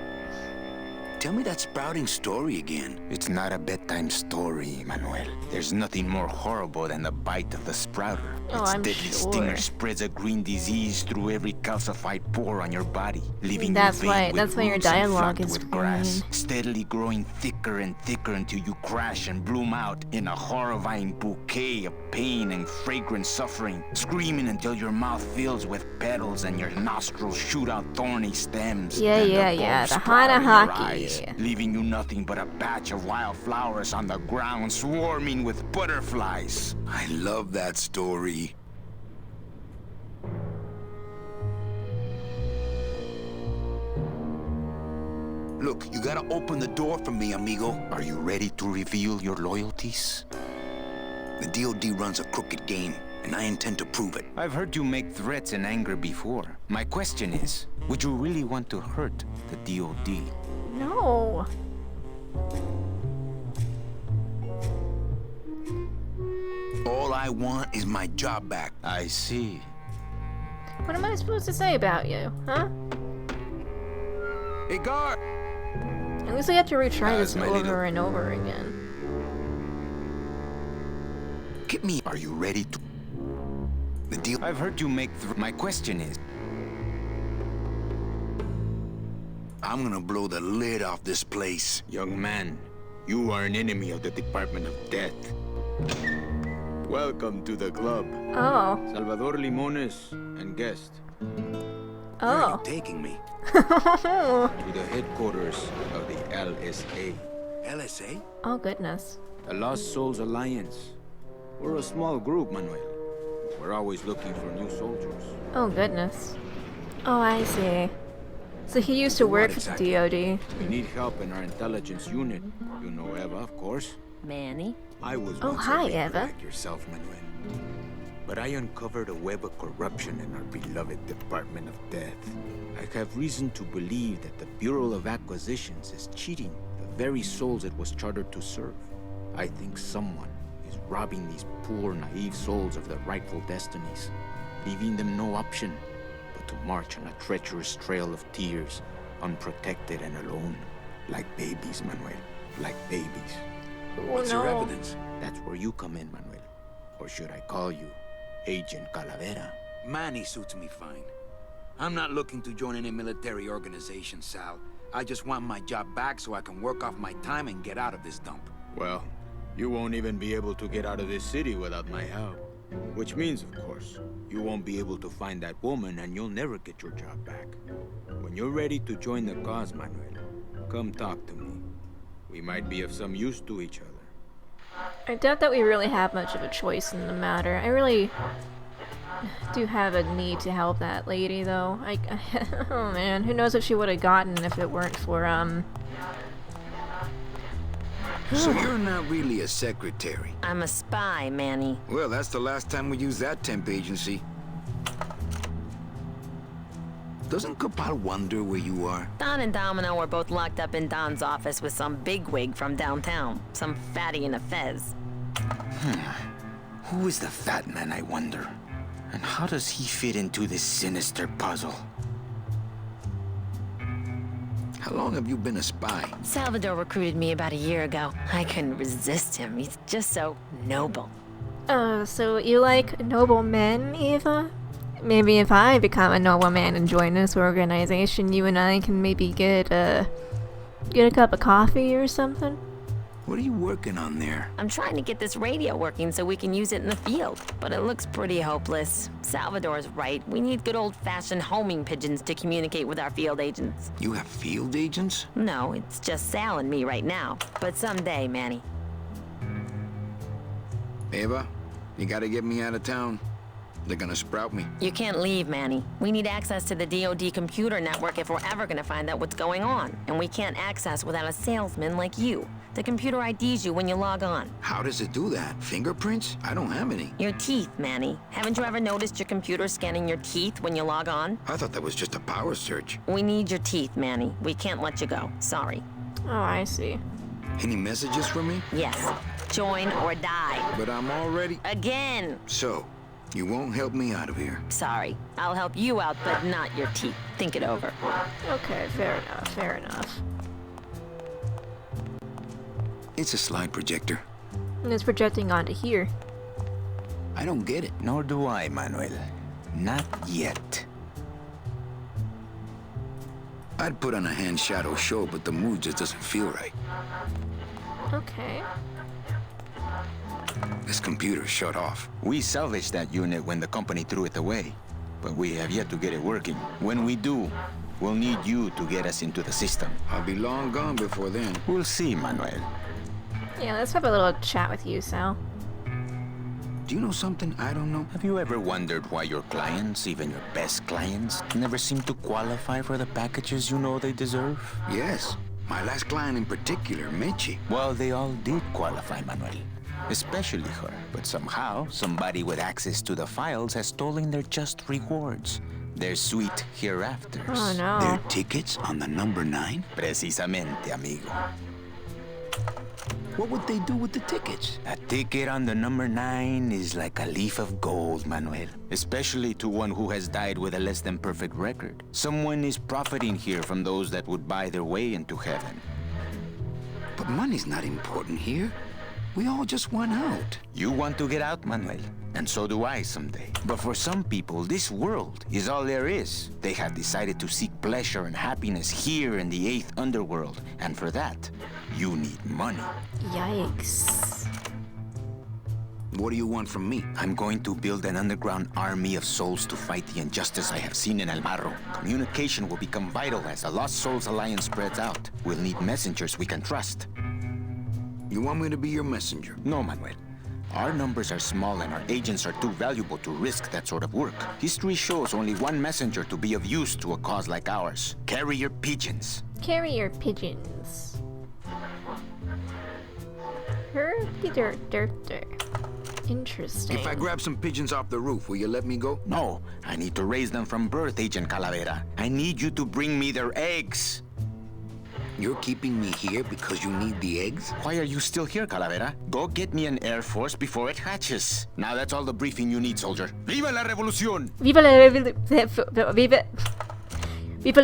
Tell me that sprouting story again. It's not a bedtime story, Manuel. There's nothing more horrible than the bite of the sprouter. Oh, Its I'm deadly sure. stinger spreads a green disease through every calcified pore on your body, leaving That's you why- veined that's with why your roots and dialogue flanked is with grass, green. steadily growing thicker and thicker until you crash and bloom out in a horrifying bouquet of pain and fragrant suffering, screaming until your mouth fills with petals and your nostrils shoot out thorny stems. Yeah, and yeah, the yeah, bulbs the sprout in your Hanahaki. eyes, leaving you nothing but a patch of wild flowers on the ground swarming with butterflies. I love that story. Look, you gotta open the door for me, amigo. Are you ready to reveal your loyalties? The DOD runs a crooked game, and I intend to prove it. I've heard you make threats in anger before. My question is, would you really want to hurt the DOD? No. All I want is my job back. I see. What am I supposed to say about you, huh? Hey, guard! At least I have to retry How's this my over little- and over again. Get me. Are you ready to... The deal. I've heard you make my question is... I'm gonna blow the lid off this place. Young man, you are an enemy of the Department of Death. Welcome to the club. Oh. Salvador Limones and guest. Where are Oh. you taking me? To the headquarters of the LSA, LSA? Oh, goodness. the Lost Souls Alliance. We're a small group, Manuel. We're always looking for new soldiers. Oh, goodness. Oh, I see. So he used to work for the DOD. We need help in our intelligence unit. You know Eva, of course. Manny? I was Oh, once hi, a leader Eva. like yourself, Manuel. But I uncovered a web of corruption in our beloved Department of Death. I have reason to believe that the Bureau of Acquisitions is cheating the very souls it was chartered to serve. I think someone is robbing these poor, naive souls of their rightful destinies, leaving them no option but to march on a treacherous trail of tears, unprotected and alone, like babies, Manuel, like babies. Oh, What's your no. evidence? That's where you come in, Manuel. Or should I call you Agent Calavera? Manny suits me fine. I'm not looking to join any military organization, Sal. I just want my job back so I can work off my time and get out of this dump. Well, you won't even be able to get out of this city without my help. Which means, of course, you won't be able to find that woman and you'll never get your job back. When you're ready to join the cause, Manuel, come talk to me. We might be of some use to each other. I doubt that we really have much of a choice in the matter. I really do have a need to help that lady, though. Oh man, who knows what she would have gotten if it weren't for, So you're not really a secretary. I'm a spy, Manny. Well, that's the last time we used that temp agency. Doesn't Kapal wonder where you are? Don and Domino were both locked up in Don's office with some bigwig from downtown. Some fatty in a fez. Who is the fat man, I wonder? And how does he fit into this sinister puzzle? How long have you been a spy? Salvador recruited me about a year ago. I couldn't resist him. He's just so noble. So you like noble men, Eva? Maybe if I become a nobleman and join this organization, you and I can maybe get a cup of coffee or something? What are you working on there? I'm trying to get this radio working so we can use it in the field, but it looks pretty hopeless. Salvador's right. We need good old-fashioned homing pigeons to communicate with our field agents. You have field agents? No, it's just Sal and me right now. But someday, Manny. Eva, you gotta get me out of town. They're gonna sprout me. You can't leave, Manny. We need access to the DoD computer network if we're ever gonna find out what's going on. And we can't access without a salesman like you. The computer IDs you when you log on. How does it do that? Fingerprints? I don't have any. Your teeth, Manny. Haven't you ever noticed your computer scanning your teeth when you log on? I thought that was just a power search. We need your teeth, Manny. We can't let you go. Sorry. Oh, I see. Any messages for me? Yes. Join or die. But I'm already... Again! So, you won't help me out of here. Sorry. I'll help you out, but not your teeth. Think it over. Okay, fair enough, fair enough. It's a slide projector. And it's projecting onto here. I don't get it. Nor do I, Manuel. Not yet. I'd put on a hand shadow show, but the mood just doesn't feel right. Okay. This computer's shut off. We salvaged that unit when the company threw it away, but we have yet to get it working. When we do, we'll need you to get us into the system. I'll be long gone before then. We'll see, Manuel. Yeah, let's have a little chat with you, Sal. Do you know something I don't know? Have you ever wondered why your clients, even your best clients, never seem to qualify for the packages you know they deserve? Yes. My last client in particular, Mechi. Well, they all did qualify, Manuel. Especially her. But somehow, somebody with access to the files has stolen their just rewards. Their sweet hereafters. Oh, no. Their tickets on the number 9? Precisamente, amigo. What would they do with the tickets? A ticket on the number 9 is like a leaf of gold, Manuel. Especially to one who has died with a less than perfect record. Someone is profiting here from those that would buy their way into heaven. But money's not important here. We all just want out. You want to get out, Manuel. And so do I someday. But for some people, this world is all there is. They have decided to seek pleasure and happiness here in the 8th underworld. And for that, you need money. Yikes. What do you want from me? I'm going to build an underground army of souls to fight the injustice I have seen in El Marro. Communication will become vital as the Lost Souls Alliance spreads out. We'll need messengers we can trust. You want me to be your messenger? No, Manuel. Our numbers are small and our agents are too valuable to risk that sort of work. History shows only one messenger to be of use to a cause like ours. Carrier pigeons. Carrier pigeons. Herdy-dirt-dirt-dirt. Interesting. If I grab some pigeons off the roof, will you let me go? No, I need to raise them from birth, Agent Calavera. I need you to bring me their eggs. You're keeping me here because you need the eggs? Why are you still here, Calavera? Go get me an Air Force before it hatches. Now that's all the briefing you need, soldier. Viva la revolución! Viva la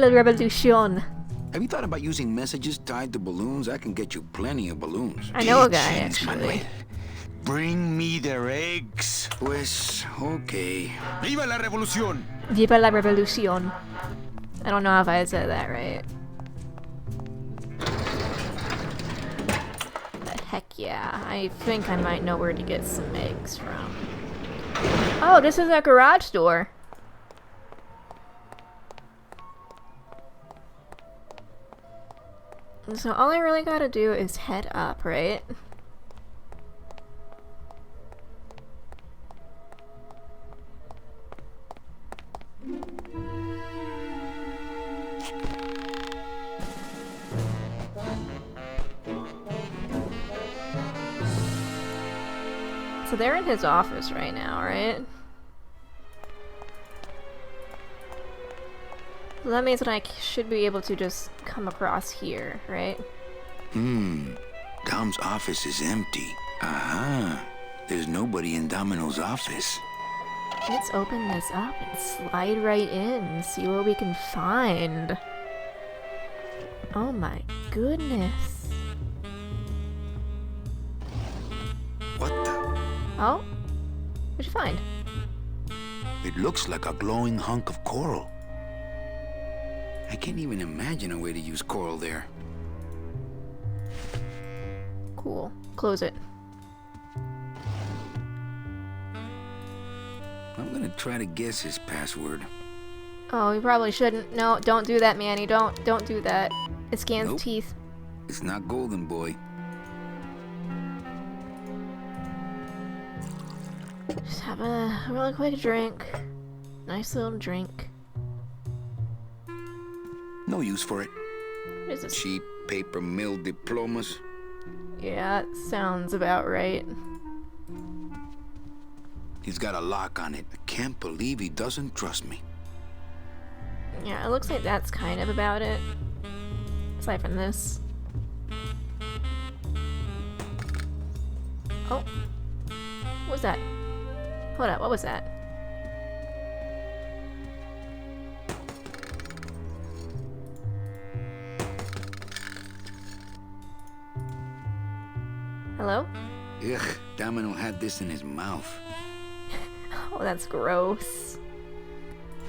revolution! Have you thought about using messages tied to balloons? I can get you plenty of balloons. I know a guy, Pigeons, actually. Manuel. Bring me their eggs. Pues, okay. Viva la revolución! Viva la revolution. I don't know if I said that right. But heck yeah, I think I might know where to get some eggs from. Oh, this is a garage door. So all I really gotta do is head up, right? So they're in his office right now, right? So that means that I should be able to just come across here, right? Dom's office is empty. Aha. There's nobody in Domino's office. Let's open this up and slide right in, see what we can find. Oh my goodness. What the? Oh, you find? It looks like a glowing hunk of coral. I can't even imagine a way to use coral there. Cool. Close it. I'm gonna try to guess his password. Oh, you probably shouldn't. No, don't do that, Manny. Don't do that. It scans Nope. teeth. It's not golden, boy. Just have a really quick drink. Nice little drink. No use for it. What is this? Cheap paper mill diplomas. Yeah, that sounds about right. He's got a lock on it. I can't believe he doesn't trust me. Yeah, it looks like that's kind of about it. Aside from this. Oh. What was that? Hold up, what was that? Hello? Ugh, Domino had this in his mouth. Oh, that's gross.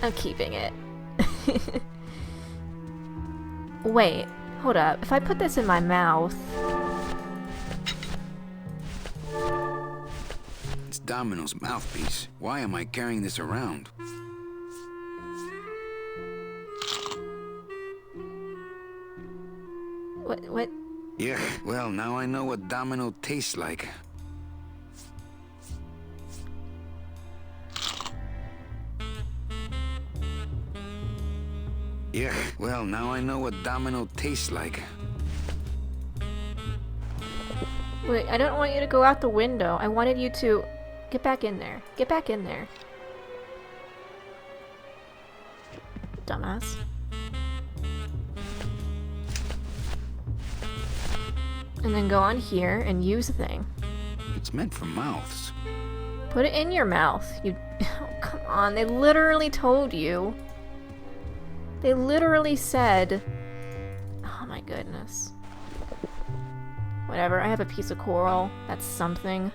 I'm keeping it. Wait, hold up. If I put this in my mouth... It's Domino's mouthpiece. Why am I carrying this around? What? Yeah, well, now I know what Domino tastes like. Yeah, well, now I know what Domino tastes like. Wait, I don't want you to go out the window. I wanted you to... Get back in there. Get back in there. Dumbass. And then go on here and use the thing. It's meant for mouths. Put it in your mouth. You... Oh, come on. They literally told you. They literally said... Oh my goodness. Whatever, I have a piece of coral. That's something.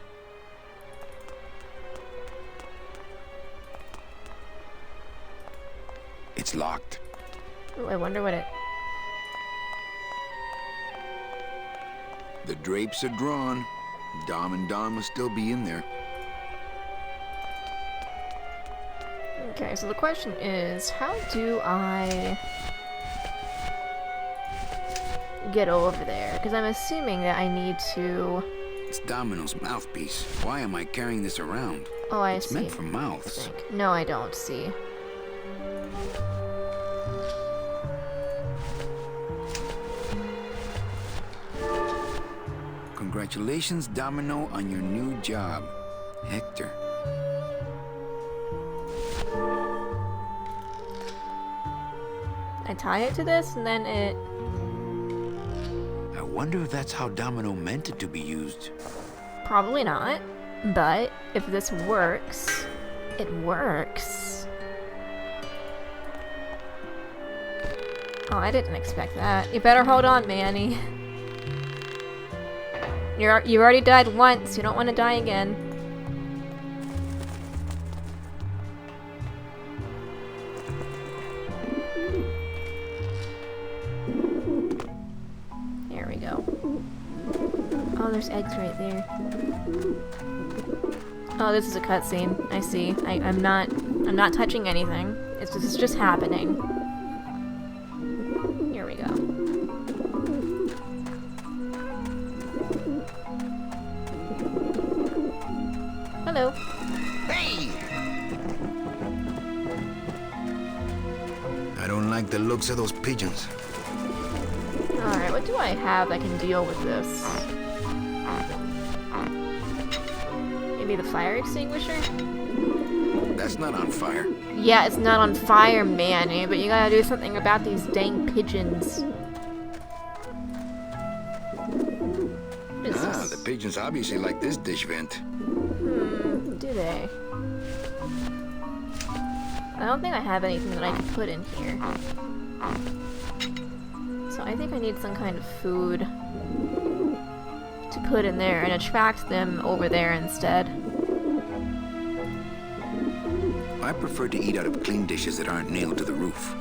It's locked. Ooh, I wonder what it... The drapes are drawn. Dom and Don must still be in there. Okay, so the question is, how do I get over there? Because I'm assuming that I need to... It's Domino's mouthpiece. Why am I carrying this around? Oh, I It's see. meant for mouths. No, I don't see. Congratulations, Domino, on your new job. Hector. I tie it to this, and then it... I wonder if that's how Domino meant it to be used. Probably not. But, if this works... It works. Oh, I didn't expect that. You better hold on, Manny. You already died once. You don't want to die again. There we go. Oh, there's eggs right there. Oh, this is a cutscene. I see. I'm not touching anything. It's just happening. Here we go. Hello. Hey! I don't like the looks of those pigeons. Alright, what do I have that can deal with this? Maybe the fire extinguisher? That's not on fire. Yeah, it's not on fire, Manny, but you gotta do something about these dang pigeons. What is this? The pigeons obviously like this dish vent. Do they? I don't think I have anything that I can put in here. So I think I need some kind of food to put in there and attract them over there instead. I prefer to eat out of clean dishes that aren't nailed to the roof.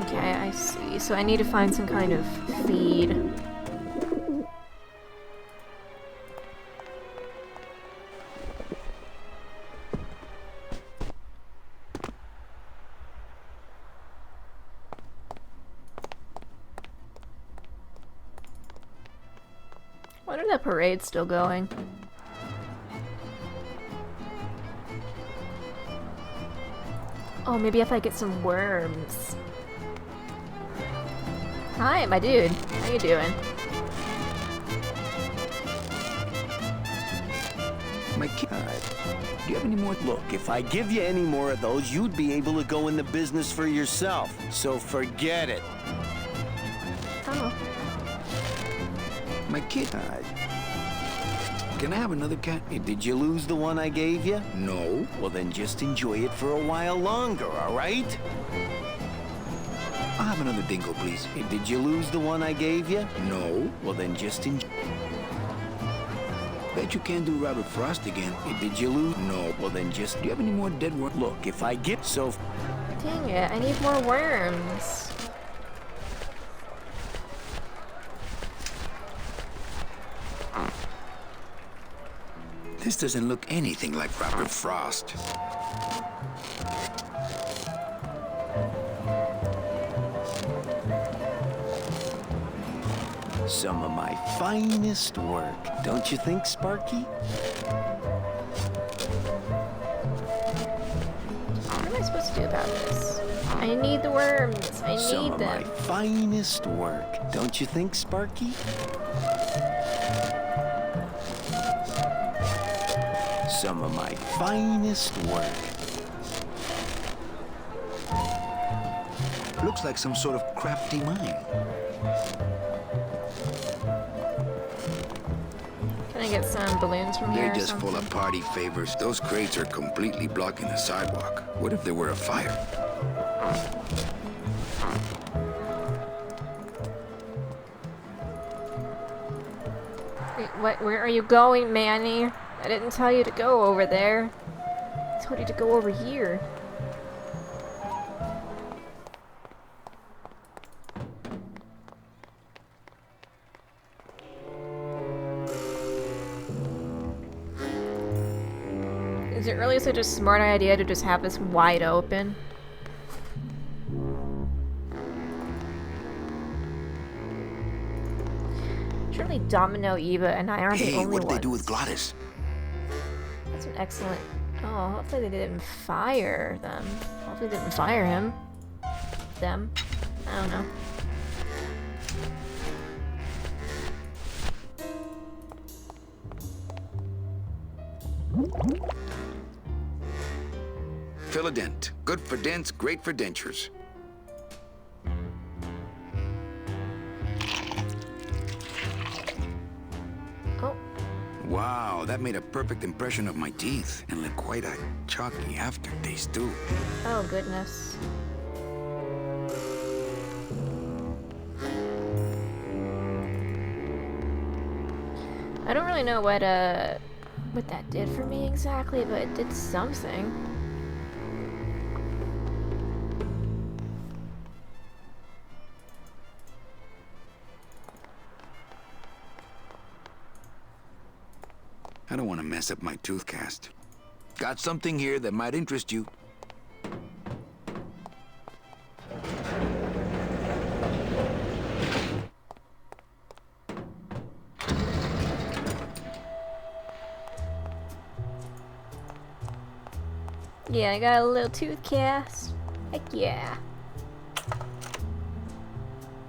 Okay, I see. So I need to find some kind of feed. I wonder if that parade's still going. Oh, maybe if I get some worms. Hi, my dude. How you doing? My kid. Do you have any more? Look, if I give you any more of those, you'd be able to go in the business for yourself. So forget it. Oh. My kid. Can I have another cat? Hey, did you lose the one I gave you? No. Well, then just enjoy it for a while longer, all right? I'll have another dingo, please. Hey, did you lose the one I gave you? No. Well, then just enjoy. Bet you can't do Robert Frost again. Hey, did you lose? No. Well, then just. Do you have any more dead worms? Look, if I get so. Dang it, I need more worms. This doesn't look anything like Robert Frost. Some of my finest work, don't you think, Sparky? What am I supposed to do about this? I need the worms. I Some need of them. my finest work, don't you think, Sparky? Some of my finest work. Looks like some sort of crafty mine. Can I get some balloons from here They're or just something? full of party favors. Those crates are completely blocking the sidewalk. What if there were a fire? Wait, what? Where are you going, Manny? I didn't tell you to go over there. I told you to go over here. Is it really such a smart idea to just have this wide open? Surely Domino, Eva, and I aren't the Hey, only what did ones. they do with Gladys? That's an excellent... Oh, hopefully they didn't fire them. Hopefully they didn't fire him. Them. I don't know. Fill a dent. Good for dents, great for dentures. Oh, Wow, that made a perfect impression of my teeth. And like quite a chalky aftertaste, too. oh goodness. I don't really know what that did for me exactly, but it did something. I don't want to mess up my tooth cast. Got something here that might interest you. Yeah, I got a little tooth cast. Heck yeah.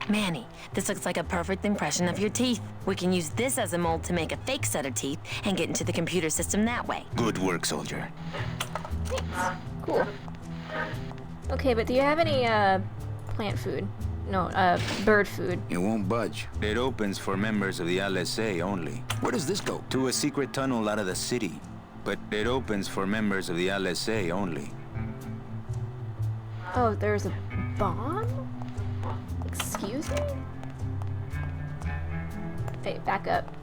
Manny, this looks like a perfect impression of your teeth. We can use this as a mold to make a fake set of teeth and get into the computer system that way. Good work, soldier. Thanks. Cool. Okay, but do you have any plant food? No, bird food. It won't budge. It opens for members of the LSA only. Where does this go? To a secret tunnel out of the city. But it opens for members of the LSA only. Oh, there's a bomb? Excuse me? Hey, back up.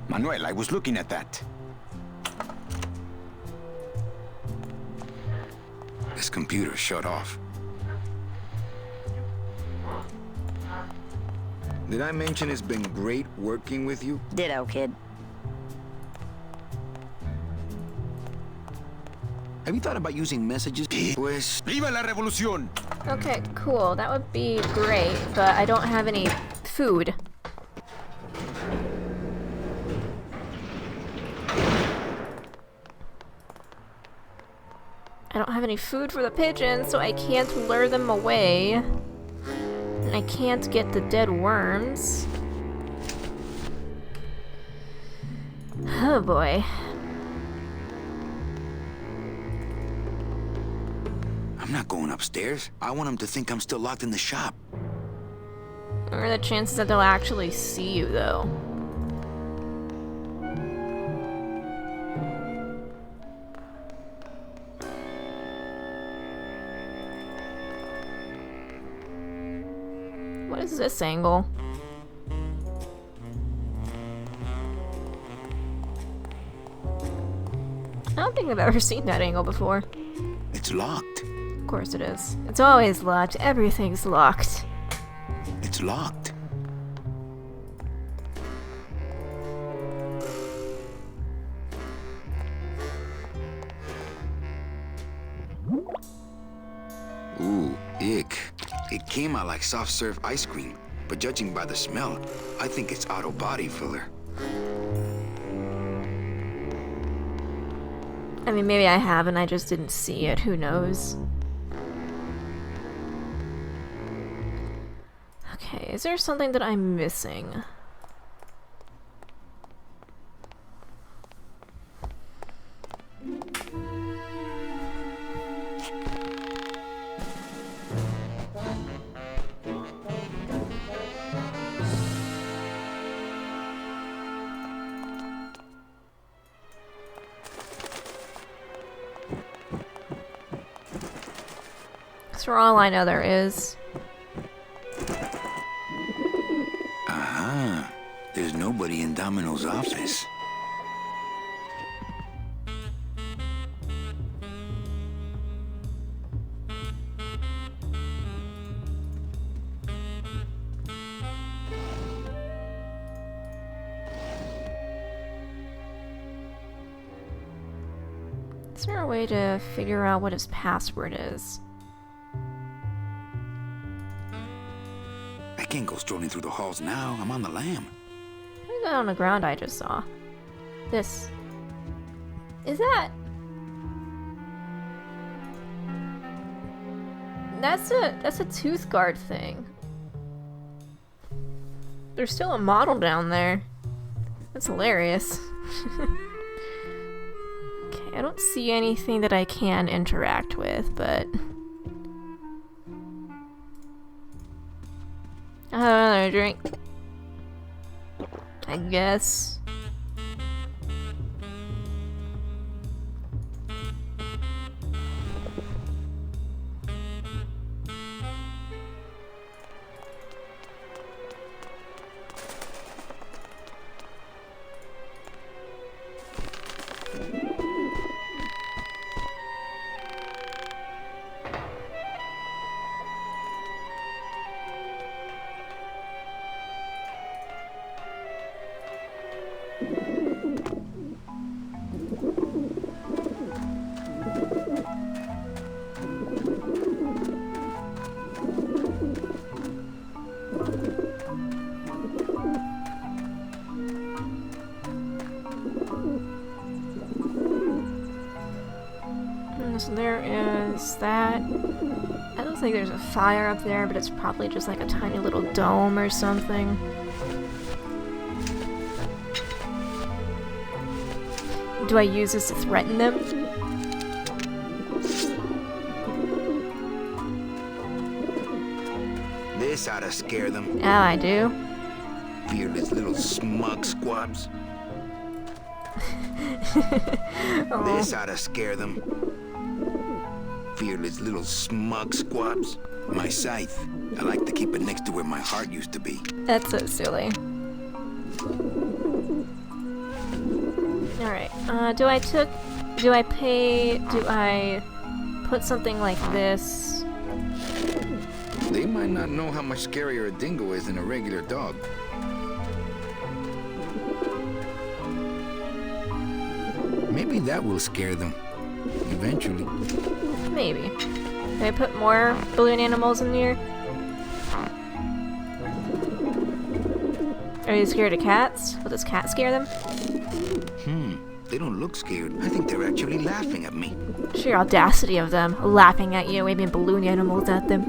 Manuel, I was looking at that. This computer shut off. Did I mention it's been great working with you? Ditto, kid. Have you thought about using messages? Pues... ¡Viva la revolución! Okay, cool. That would be great, but I don't have any food. I don't have any food for the pigeons, so I can't lure them away. And I can't get the dead worms. Oh boy. I'm not going upstairs. I want them to think I'm still locked in the shop. What are the chances that they'll actually see you, though? What is this angle? I don't think I've ever seen that angle before. It's locked. Of course it is. It's always locked. Everything's locked. It's locked. Ooh, ick. It came out like soft serve ice cream, but judging by the smell, I think it's auto body filler. I mean, maybe I have and I just didn't see it. Who knows? Okay, is there something that I'm missing? For all I know, there is. Aha. There's nobody in Domino's office. Is there a way to figure out what his password is? I can't go strolling through the halls now. I'm on the lam. What is that on the ground I just saw? This. Is that... That's a tooth guard thing. There's still a model down there. That's hilarious. Okay, I don't see anything that I can interact with, but... Another drink. I guess. So there is that. I don't think there's a fire up there, but it's probably just like a tiny little dome or something. Do I use this to threaten them? This ought to scare them. Oh, I do. Fearless little smug squabs. Oh. This ought to scare them. fearless little smug squabs. My scythe. I like to keep it next to where my heart used to be. That's so silly. Alright, do I put something like this? They might not know how much scarier a dingo is than a regular dog. Maybe that will scare them. Eventually. Maybe. Do I put more balloon animals in here? Are you scared of cats? Will this cat scare them? They don't look scared. I think they're actually laughing at me. Sheer audacity of them, laughing at you, waving balloon animals at them.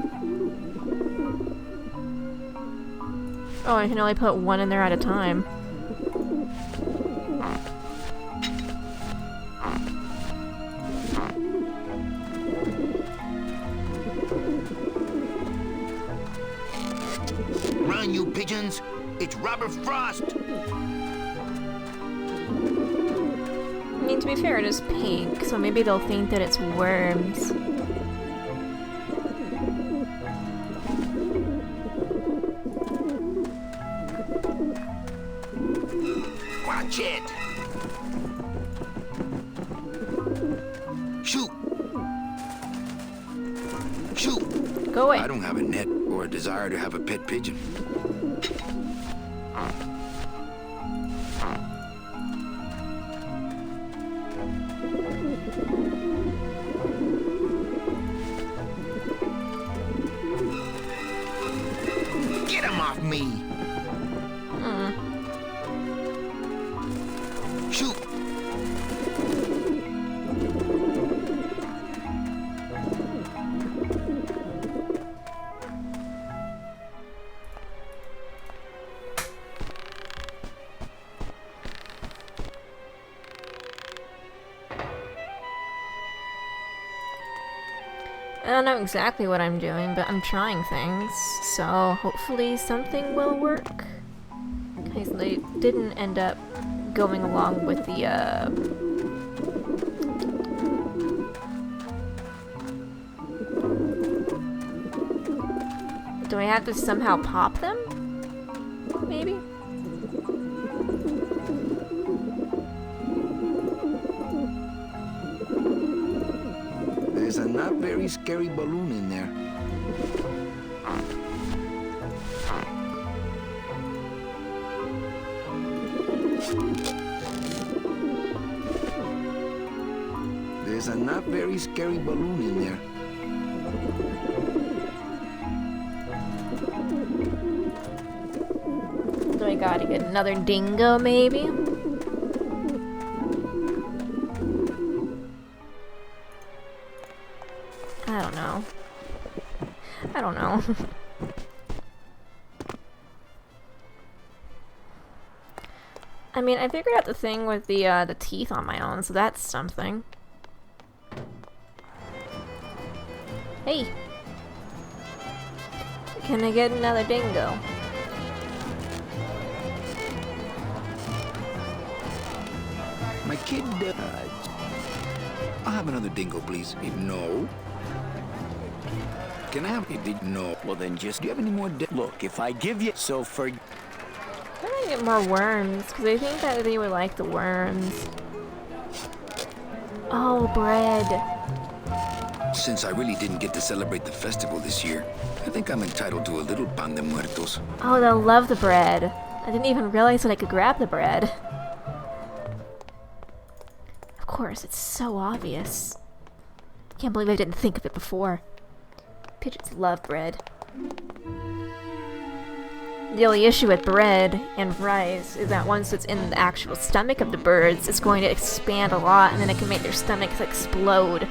Oh, I can only put one in there at a time. Run, you pigeons! It's Robert Frost! I mean, to be fair, it is pink, so maybe they'll think that it's worms. Watch it! Shoot! Shoot! Go away. I don't have a net or a desire to have a pet pigeon. Get him off me! Shoot! I don't know exactly what I'm doing, but I'm trying things, so hopefully something will work. Because they didn't end up going along with the, Do I have to somehow pop them? Maybe? There's a not very scary balloon in there. There's a not very scary balloon in there. Do I gotta get another dingo, maybe? I don't know. I don't know. I mean, I figured out the thing with the teeth on my own, so that's something. Hey! Can I get another dingo? My kid, I'll have another dingo, please. No. Can I have it? No. Well, then just... Do you have any more Look, if I give you... So for... I'm gonna get more worms, because I think that they would like the worms. Oh, bread. Since I really didn't get to celebrate the festival this year, I think I'm entitled to a little pan de muertos. Oh, they'll love the bread. I didn't even realize that I could grab the bread. Of course, it's so obvious. Can't believe I didn't think of it before. Pigeons love bread. The only issue with bread and rice is that once it's in the actual stomach of the birds, it's going to expand a lot and then it can make their stomachs explode.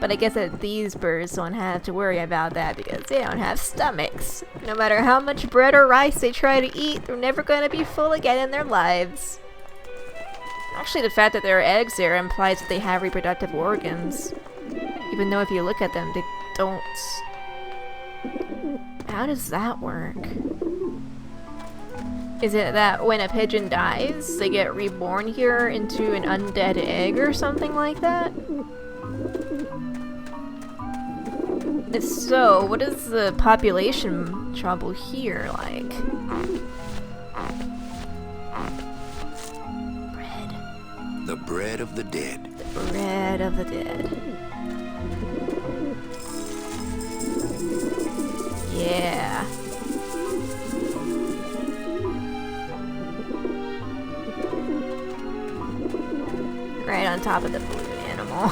But I guess that these birds don't have to worry about that because they don't have stomachs. No matter how much bread or rice they try to eat, they're never going to be full again in their lives. Actually, the fact that there are eggs there implies that they have reproductive organs. Even though if you look at them, they don't. How does that work? Is it that when a pigeon dies, they get reborn here into an undead egg or something like that? If so, what is the population trouble here like? Bread. The bread of the dead. The bread of the dead. Yeah. Right on top of the balloon animal.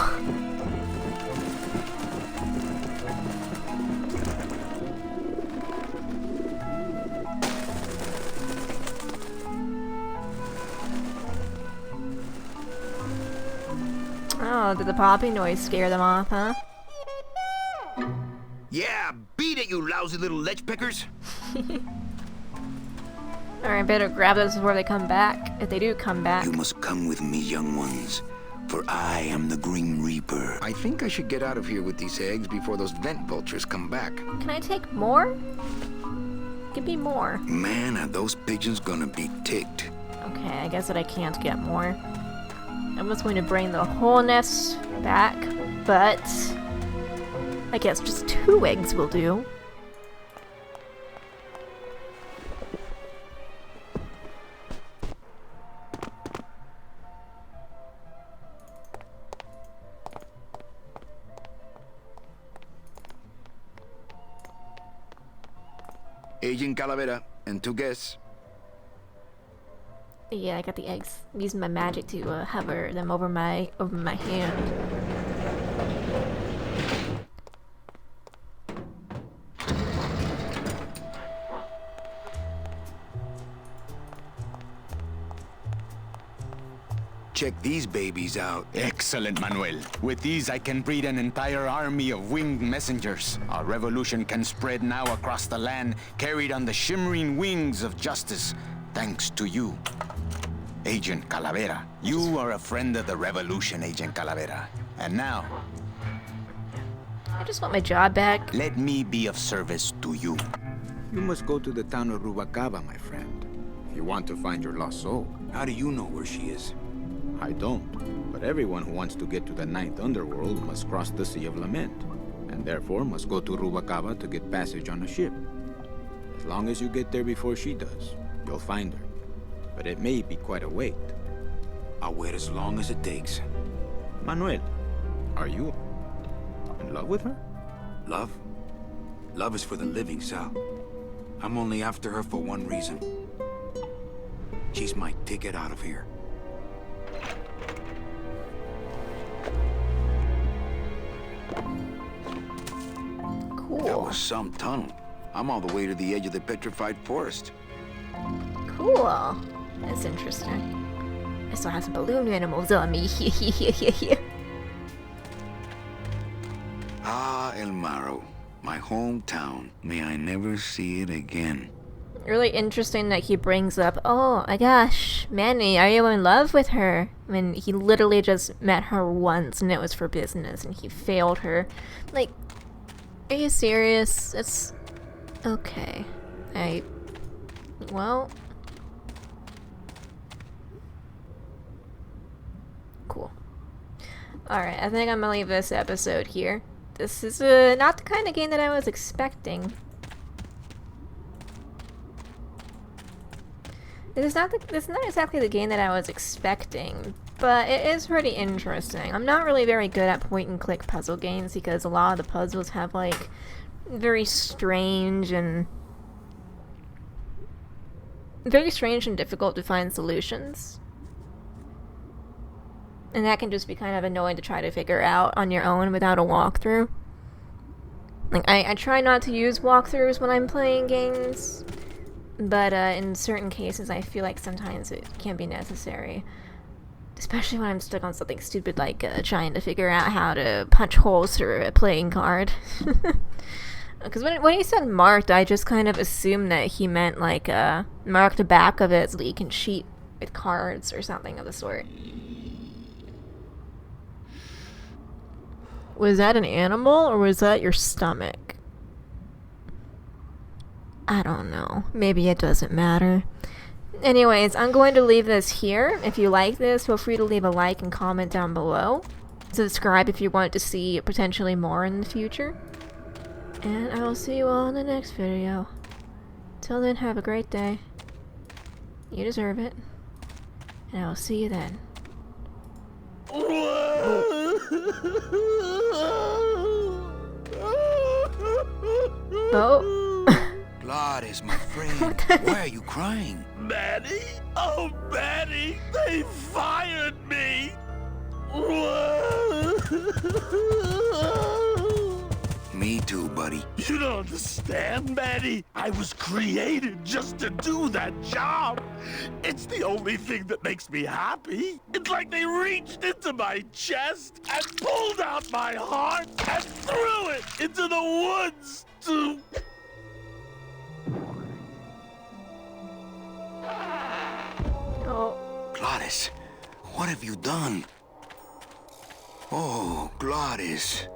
Oh, did the popping noise scare them off, huh? Yeah, beat it, you lousy little lech pickers. Alright, better grab those before they come back. If they do come back. You must come with me, young ones, for I am the Grim Reaper. I think I should get out of here with these eggs before those vent vultures come back. Can I take more? Give me more. Man, are those pigeons gonna be ticked. Okay, I guess that I can't get more. I was going to bring the whole nest back, but I guess just 2 eggs will do. Agent Calavera and 2 guests. Yeah, I got the eggs. I'm using my magic to hover them over my hand. Check these babies out. Excellent, Manuel. With these, I can breed an entire army of winged messengers. Our revolution can spread now across the land, carried on the shimmering wings of justice, thanks to you, Agent Calavera. You are a friend of the revolution, Agent Calavera. And now, I just want my job back. let me be of service to you. You must go to the town of Rubacava, my friend, if you want to find your lost soul. How do you know where she is? I don't, but everyone who wants to get to the Ninth Underworld must cross the Sea of Lament, and therefore must go to Rubacava to get passage on a ship. As long as you get there before she does, you'll find her. But it may be quite a wait. I'll wait as long as it takes. Manuel, are you in love with her? Love? Love is for the living, Sal. I'm only after her for one reason. She's my ticket out of here. That Cool. was some tunnel. I'm all the way to the edge of the petrified forest. Cool. That's interesting. I still have some balloon animals on me. Ah, El Maro, my hometown. May I never see it again. Really interesting that he brings up, oh my gosh, Manny, are you in love with her? I mean, he literally just met her once and it was for business and he failed her. Like, are you serious? It's okay. Well, cool. Alright, I think I'm gonna leave this episode here. This is not the kind of game that I was expecting. This is not exactly the game that I was expecting, but it is pretty interesting. I'm not really very good at point-and-click puzzle games because a lot of the puzzles have, like, very strange and difficult to find solutions. And that can just be kind of annoying to try to figure out on your own without a walkthrough. Like, I try not to use walkthroughs when I'm playing games, but in certain cases I feel like sometimes it can be necessary. Especially when I'm stuck on something stupid like trying to figure out how to punch holes through a playing card. Because when he said marked, I just kind of assumed that he meant like mark the back of it so that you can cheat with cards or something of the sort. Was that an animal or was that your stomach? I don't know. Maybe it doesn't matter. Anyways, I'm going to leave this here. If you like this, feel free to leave a like and comment down below. Subscribe if you want to see potentially more in the future. And I will see you all in the next video. Till then, have a great day. You deserve it. And I will see you then. Oh. Gladys, my friend, why are you crying? Manny? Oh, Manny, they fired me! Me too, buddy. You don't understand, Manny. I was created just to do that job. It's the only thing that makes me happy. It's like they reached into my chest and pulled out my heart and threw it into the woods to... Oh. Gladys, what have you done? Oh, Gladys.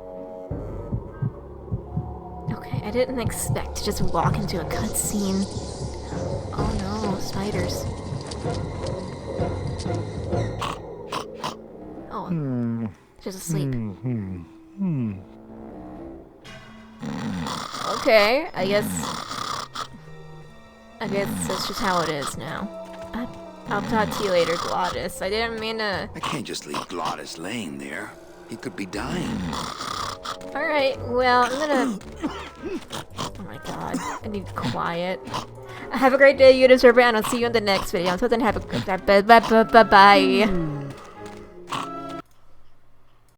Okay, I didn't expect to just walk into a cutscene. Oh no, spiders. Oh, she's asleep. Okay, I guess that's just how it is now. I'll talk to you later, Gladys. I didn't mean to... I can't just leave Gladys laying there. He could be dying. Alright, well, I'm gonna... Oh my god, I need quiet. Have a great day, you deserve it, and I'll see you in the next video. Until then, have a good... Bye-bye.